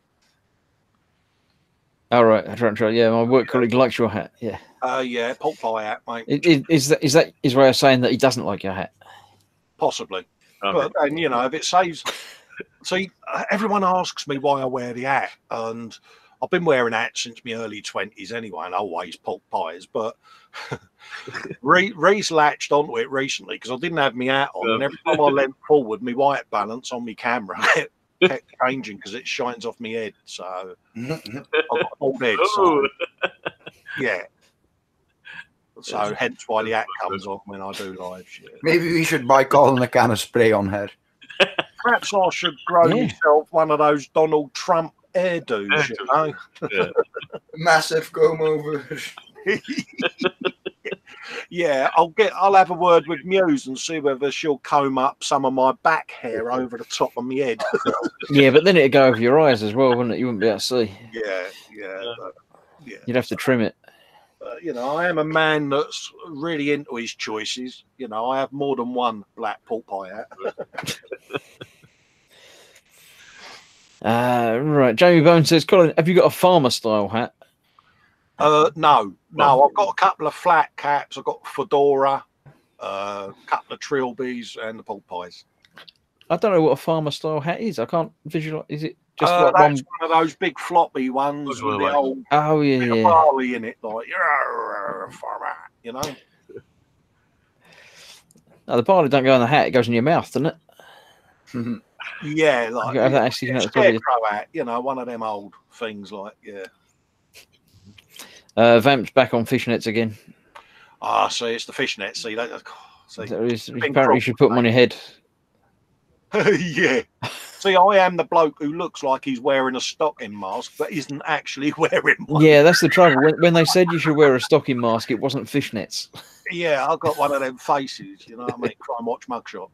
All right, yeah, my work colleague likes your hat. Yeah. Yeah, pot pie hat, mate. Is that his way of saying that he doesn't like your hat? Possibly. Okay. But then, you know, if it saves... See, everyone asks me why I wear the hat, and I've been wearing hats since my early 20s anyway, and always pot pies, but Reese latched onto it recently because I didn't have my hat on, and every time I leant forward, my white balance on my camera kept changing because it shines off my head, so I've got a bald head, so yeah. So hence why the hat comes on when I do live shit. Maybe we should buy Colin a can of spray on her. Perhaps I should grow myself one of those Donald Trump hairdos, you know? Yeah. Massive comb over. Yeah, I'll have a word with Muse and see whether she'll comb up some of my back hair over the top of my head. Yeah, but then it'd go over your eyes as well, wouldn't it? You wouldn't be able to see. Yeah. You'd have to trim it. You know, I am a man that's really into his choices. You know, I have more than one black pork pie hat. Right, Jamie Bone says, Colin, have you got a farmer style hat? No. I've got a couple of flat caps. I've got fedora, a couple of trilbies, and the pork pies. I don't know what a farmer style hat is. I can't visualize. Is it just like that's one of those big floppy ones with the old barley in it, like farmer, you know. No, the barley don't go in the hat; it goes in your mouth, doesn't it? Yeah, like that actually scarecrow hat, you know, one of them old things, like Vamp's back on fishnets again. See, it's the fishnet. See, apparently you should put them on your head. Yeah. See, I am the bloke who looks like he's wearing a stocking mask, but isn't actually wearing one. Yeah, that's the trouble. When they said you should wear a stocking mask, it wasn't fishnets. Yeah, I've got one of them faces, you know what I mean? Crime Watch mugshot.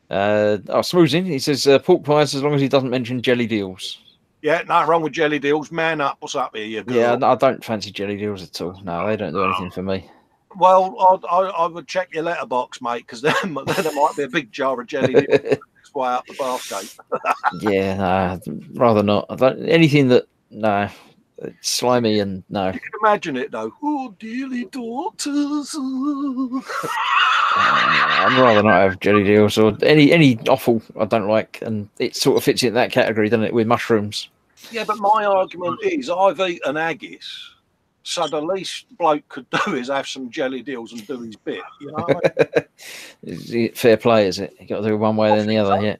Smoozing, he says pork pies as long as he doesn't mention jelly deals. Yeah, nothing wrong with jelly deals. Man up, what's up here, you girl? Yeah, I don't fancy jelly deals at all. No, they don't do anything for me. Well, I would check your letterbox, mate, because there might be a big jar of jelly deals this way up the bathgate. Yeah, rather not. Anything that, no, it's slimy and no. You can imagine it, though. Oh, dearly daughters. I'd rather not have jelly deals or any offal I don't like, and it sort of fits in that category, doesn't it, with mushrooms? Yeah, but my argument is I've eaten haggis, so the least bloke could do is have some jelly deals and do his bit. You know what I mean? Is it fair play, is it? You got to do one way or the other, yeah.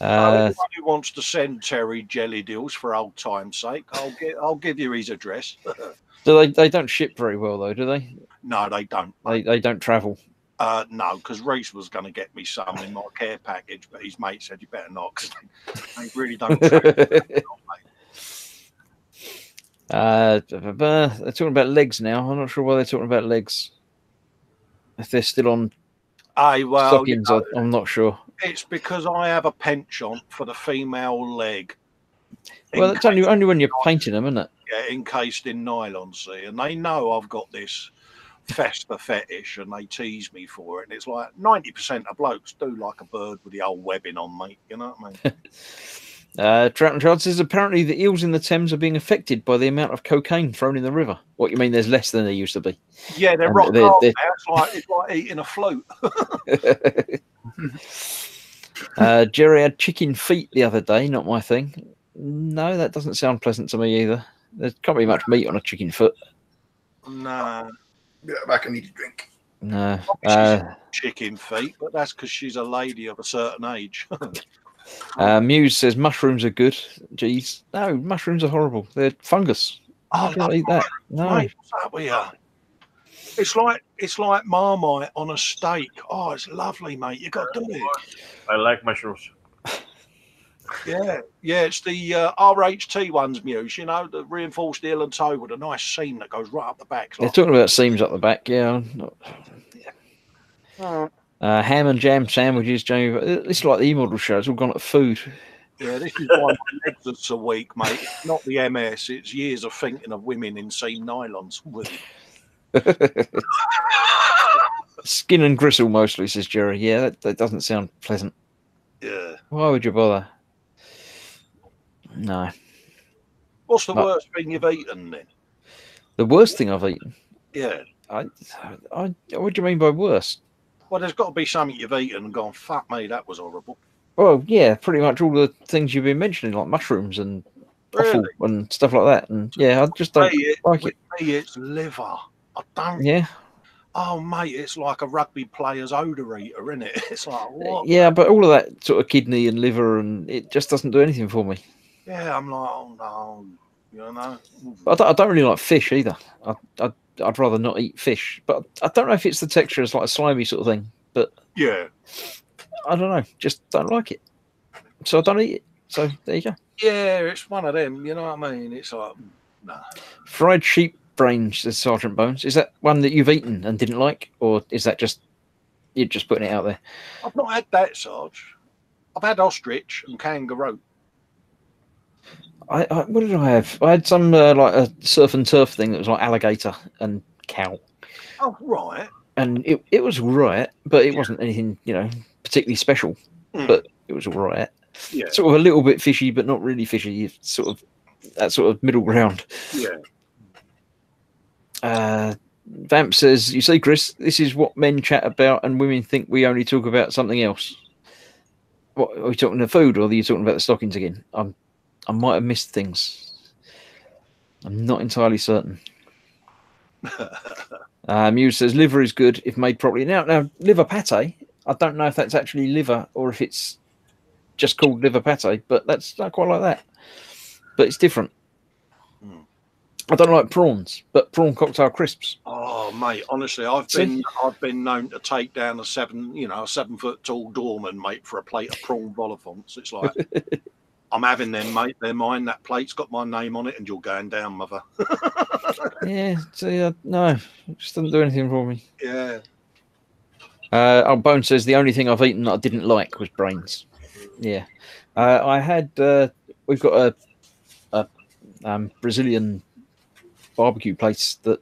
Anyone who wants to send Terry jelly deals for old time's sake, I'll give you his address. Do they don't ship very well though, do they? No, they don't. They don't travel. No, because Reese was going to get me some in my care package, but his mate said you better not because they really don't travel. They're talking about legs now. I'm not sure why they're talking about legs. If they're still on stockings, you know, I'm not sure. It's because I have a penchant for the female leg. Well, it's only when you're painting them, isn't it? Yeah, encased in nylon, see, and they know I've got this festa fetish, and they tease me for it. And it's like 90% of blokes do like a bird with the old webbing on, mate. You know what I mean? Trout and Child says apparently the eels in the Thames are being affected by the amount of cocaine thrown in the river. What you mean? There's less than there used to be? Yeah, they're rock hard now. It's like eating a float. Jerry had chicken feet the other day. Not my thing. No, that doesn't sound pleasant to me either. There can't be much meat on a chicken foot. Nah. Get back, I need a drink. No. Chicken feet, but that's because she's a lady of a certain age. Muse says mushrooms are good. Jeez, no, mushrooms are horrible. They're fungus. I You can't eat that. No. Mate, what's up with you? It's like Marmite on a steak. Oh, it's lovely, mate. You got to do it. I like mushrooms. Yeah, it's the RHT ones, Muse. You know, the reinforced heel and toe with a nice seam that goes right up the back. They're talking about seams up the back. Yeah. Ham and jam sandwiches, Jamie. This is like the E-model show. It's all gone at food. Yeah, this is why my legs are so weak, mate. It's not the MS. It's years of thinking of women in seam nylons. Skin and gristle mostly, says Jerry. Yeah, that doesn't sound pleasant. Yeah. Why would you bother? No. What's the worst thing you've eaten then? The worst thing I've eaten? Yeah. What do you mean by worst? Well, there's got to be something you've eaten and gone, fuck me, that was horrible. Well, yeah, pretty much all the things you've been mentioning, like mushrooms and offal and stuff like that. And yeah, I just don't like it. Me, it's liver. I don't. Yeah. Oh, mate, it's like a rugby player's odor eater, isn't it? It's like, what? Yeah, but all of that sort of kidney and liver, and it just doesn't do anything for me. Yeah, I'm like, oh no, you know. I don't really like fish either. I'd rather not eat fish, but I don't know if it's the texture. It's like a slimy sort of thing. But yeah, I don't know. Just don't like it, so I don't eat it. So there you go. Yeah, it's one of them. You know what I mean? It's like, nah. Fried sheep brains, says Sergeant Bones. Is that one that you've eaten and didn't like, or is that just you're just putting it out there? I've not had that, Sarge. I've had ostrich and kangaroo. What did I have? I had some like a surf and turf thing that was like alligator and cow. Oh, right. And it was all right, but it wasn't anything, particularly special. But it was all right. Yeah. Sort of a little bit fishy, but not really fishy. Sort of that sort of middle ground. Yeah. Vamp says, "You see, Chris, this is what men chat about, and women think we only talk about something else." What are we talking about? Food, or are you talking about the stockings again? I might have missed things. I'm not entirely certain. Muse says liver is good if made properly. Now liver pate. I don't know if that's actually liver or if it's just called liver pate, but that's not quite like that. But it's different. I don't like prawns, but prawn cocktail crisps. Oh, mate, honestly, I've been known to take down a 7 foot tall doorman, mate, for a plate of prawn volifants. It's like, I'm having them, mate. They're mine. That plate's got my name on it, and you're going down, mother. Yeah, see, no, it just doesn't do anything for me. Yeah. Bone says the only thing I've eaten that I didn't like was brains. Yeah, I had. We've got a Brazilian barbecue place that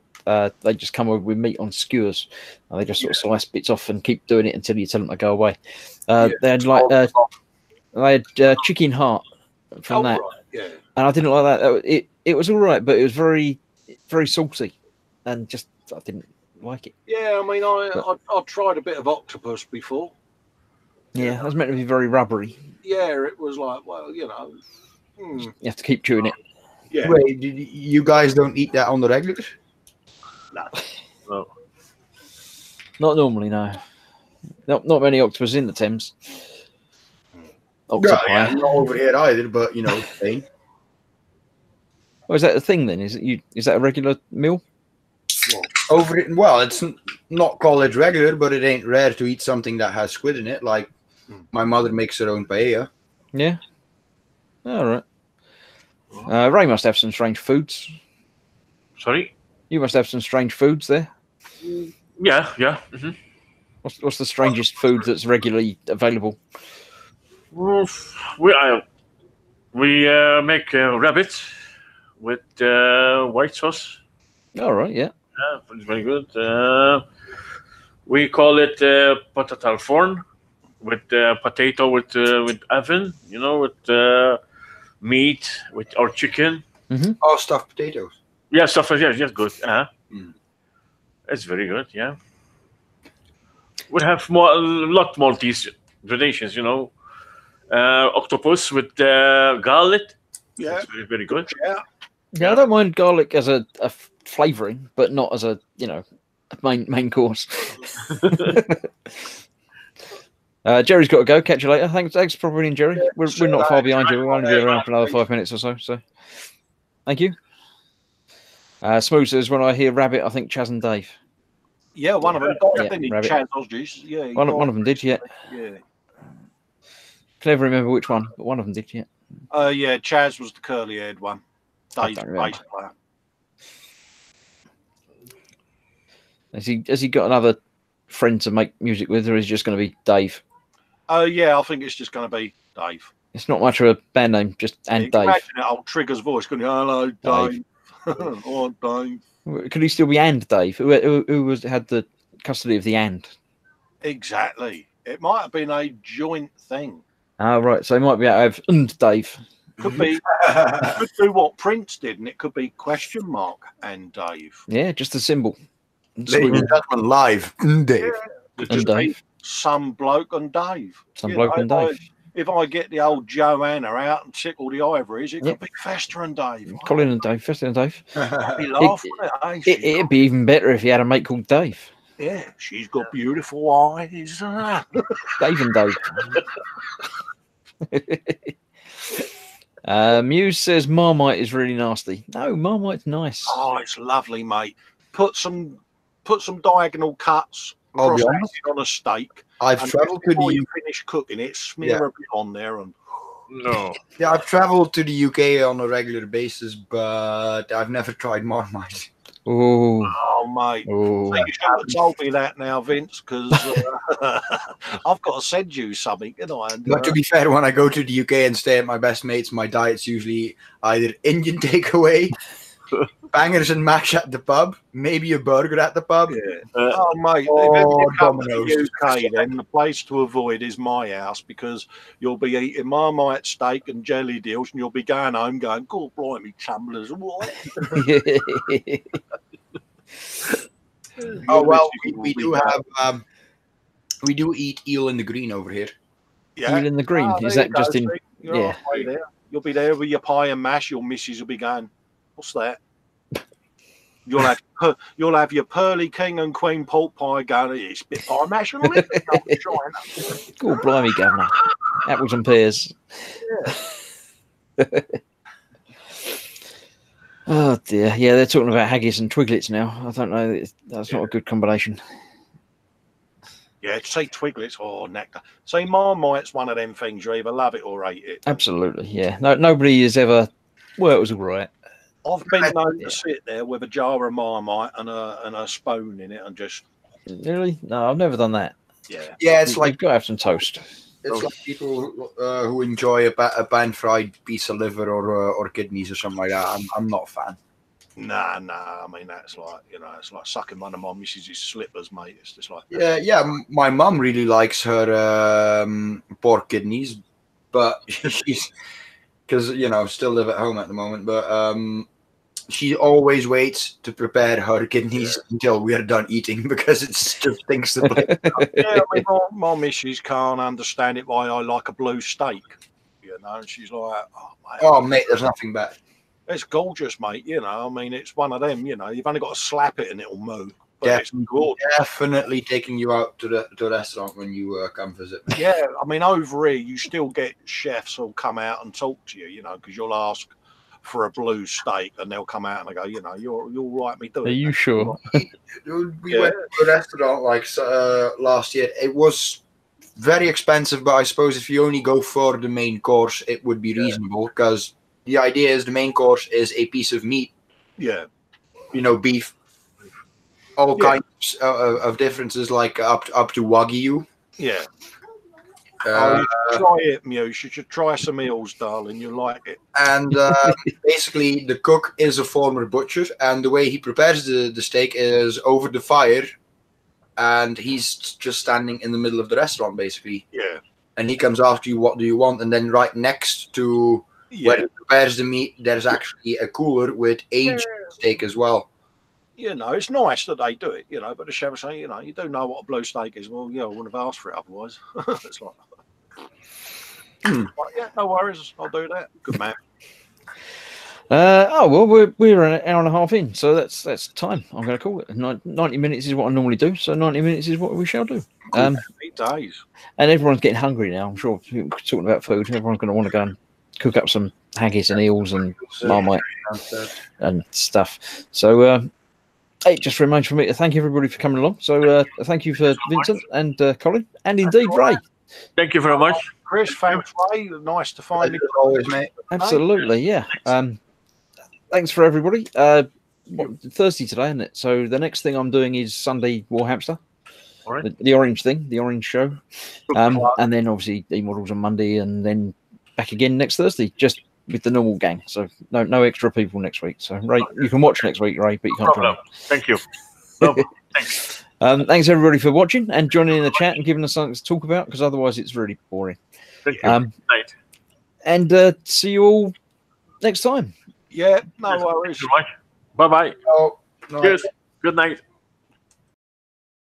they just come over with meat on skewers. They just sort of slice bits off and keep doing it until you tell them to go away. They had they had chicken heart from that, right. Yeah. and I didn't like that. It was all right, but it was very, very salty, and just I didn't like it. Yeah, I mean, I tried a bit of octopus before. Yeah, it was meant to be very rubbery. Yeah, it was like, well, You have to keep chewing it. Yeah. Wait, you guys don't eat that on the regular? No. Not normally, no. Not many octopus in the Thames. Octopi. Yeah, not over here either, but Spain. Oh, is that a thing then? Is that a regular meal? Over it, well, it's not college regular, but it ain't rare to eat something that has squid in it. Like my mother makes her own paella. Yeah. All right. Ray must have some strange foods. Sorry? You must have some strange foods there. Yeah. Mm-hmm. What's the strangest food that's regularly available? We make rabbit with white sauce. All right, yeah. It's very good. We call it patat al forn with potato with oven, with meat or chicken. Mm-hmm. Oh, stuffed potatoes. Yeah, stuff. Yeah, good. It's very good. Yeah. We have a lot more these gradations. Octopus with garlic. Yeah. It's very, very good. Yeah. Yeah, I don't mind garlic as a flavouring, but not as a main course. Jerry's got to go. Catch you later. Thanks for bringing Jerry. We're not far behind you. We'll only be around for another 5 minutes or so. So, thank you. Smooth says, when I hear Rabbit, I think Chaz and Dave. Yeah, one of them died, didn't he? Rabbit. Chaz Osges. Yeah, One of them did, yeah. Yeah. Can never remember which one, but one of them did, yeah. Yeah, Chaz was the curly-haired one. Dave's the bass player. Has he got another friend to make music with, or is it just going to be Dave? Yeah, I think it's just going to be Dave. It's not much of a band name, just and Dave. Imagine that old Trigger's voice going, hello, Dave. Oh, Dave. Could he still be and Dave? Who had the custody of the and? Exactly. It might have been a joint thing. Oh, right. So he might be out of and Dave. Could be. Could do what Prince did, and it could be question mark and Dave. Yeah, just a symbol. Ladies and gentlemen, live, Dave. Yeah, just Dave. Some bloke and Dave. Some bloke and Dave. If I get the old Joanna out and tickle the ivories, it could be Fester and Dave. Colin and Dave, Fester and Dave. I'd be laughing at it. It'd be even better if you had a mate called Dave. Yeah, she's got beautiful eyes. Dave and Dave. Muse says Marmite is really nasty. No, Marmite's nice. Oh, it's lovely, mate. Put some diagonal cuts I'll be on a steak. I've travelled to before the you finish cooking it, smear a bit on there and No. Yeah, I've travelled to the UK on a regular basis, but I've never tried Marmite. Oh, mate. Oh. So you should have told me that now, Vince, because I've got to send you something, you know. And, But to be fair, when I go to the UK and stay at my best mate's, my diet's usually either Indian takeaway, bangers and mash at the pub, maybe a burger at the pub. yeah. Oh, mate, or if you come to Domino's. the UK, then the place to avoid is my house, because you'll be eating Marmite steak and jelly deals, and you'll be going home going, God blimey, tumblers, what? Oh well, we do have we do eat eel in the green over here. Yeah. Eel in the green. Is there that you just go, in? see? You're Yeah. halfway there. You'll be there with your pie and mash. Your missus will be going, what's that? You'll have your pearly king and queen pork pie going, it's a bit pie mash and lip. Oh, blimey, governor. Apples and pears. Oh dear. Yeah, they're talking about haggis and twiglets now. I don't know. That's not a good combination. Yeah, say twiglets or nectar. Say Marmite's one of them things you either love it or hate it. Absolutely. Yeah. No, nobody has ever. Well, it was all right. I've been known to sit there with a jar of Marmite and a spoon in it and just Really? No, I've never done that. yeah. Yeah, it's You've like got to have some toast. it's like people who enjoy a pan-fried piece of liver or kidneys or something like that. I'm not a fan. Nah. I mean, that's like, you know, it's like sucking one of my missus's slippers, mate. It's just like Yeah. My mum really likes her pork kidneys, but she's because still live at home at the moment. But she always waits to prepare her kidneys until we are done eating because it just stinks the place. yeah, I mean, my missus can't understand it why I like a blue steak. You know, and she's like, Oh, mate, there's nothing better. it's gorgeous, mate. You know, I mean, it's one of them. You know, you've only got to slap it and it'll move. But Yeah, it's gorgeous. definitely taking you out to the restaurant when you come visit. Yeah, I mean, over here, you still get chefs who'll come out and talk to you. You know, because you'll ask for a blue steak and they'll come out and they go, you know, you'll write me doing. Are you sure? We went to a restaurant like last year. It was very expensive, but I suppose if you only go for the main course, it would be reasonable because the idea is the main course is a piece of meat. Yeah. Beef. All kinds of differences, like up to Wagyu. Yeah. You should try it, Muse. You should try some eels, darling. You'll like it. And basically, the cook is a former butcher, and the way he prepares the steak is over the fire, and he's just standing in the middle of the restaurant, basically. Yeah. And he comes after you, what do you want? And then right next to where he prepares the meat, there's actually a cooler with aged steak as well. You know, it's nice that they do it, you know, but the chef will say, you know, you do know what a blue steak is. Well, yeah, I wouldn't have asked for it otherwise. It's like, yeah, no worries. I'll do that. Good man. Oh well, we're an hour and a half in, so that's time. I'm going to call it. 90 minutes is what I normally do, so 90 minutes is what we shall do. 8 days. And everyone's getting hungry now. I'm sure talking about food, everyone's going to want to go and cook up some haggis and eels and marmite and stuff. So it just remains for me to thank everybody for coming along. So thank you for Vincent and Colin, and indeed Ray. Thank you very much, Chris. Thanks, Ray. Nice to find you. Always, mate. Absolutely, yeah. Thanks for everybody. Thursday today, isn't it? So the next thing I'm doing is Sunday Warhamster. All right. The orange thing, the orange show. And then obviously E-models on Monday, and then back again next Thursday, just with the normal gang. So no extra people next week. So Ray, you can watch next week, Ray, but you can't join. Thank you. No, thanks. Thanks everybody for watching and joining in the chat and giving us something to talk about, because otherwise it's really boring. Thank you. Night. And see you all next time. Yeah, no worries. Bye bye. Oh, no. Cheers. Good night.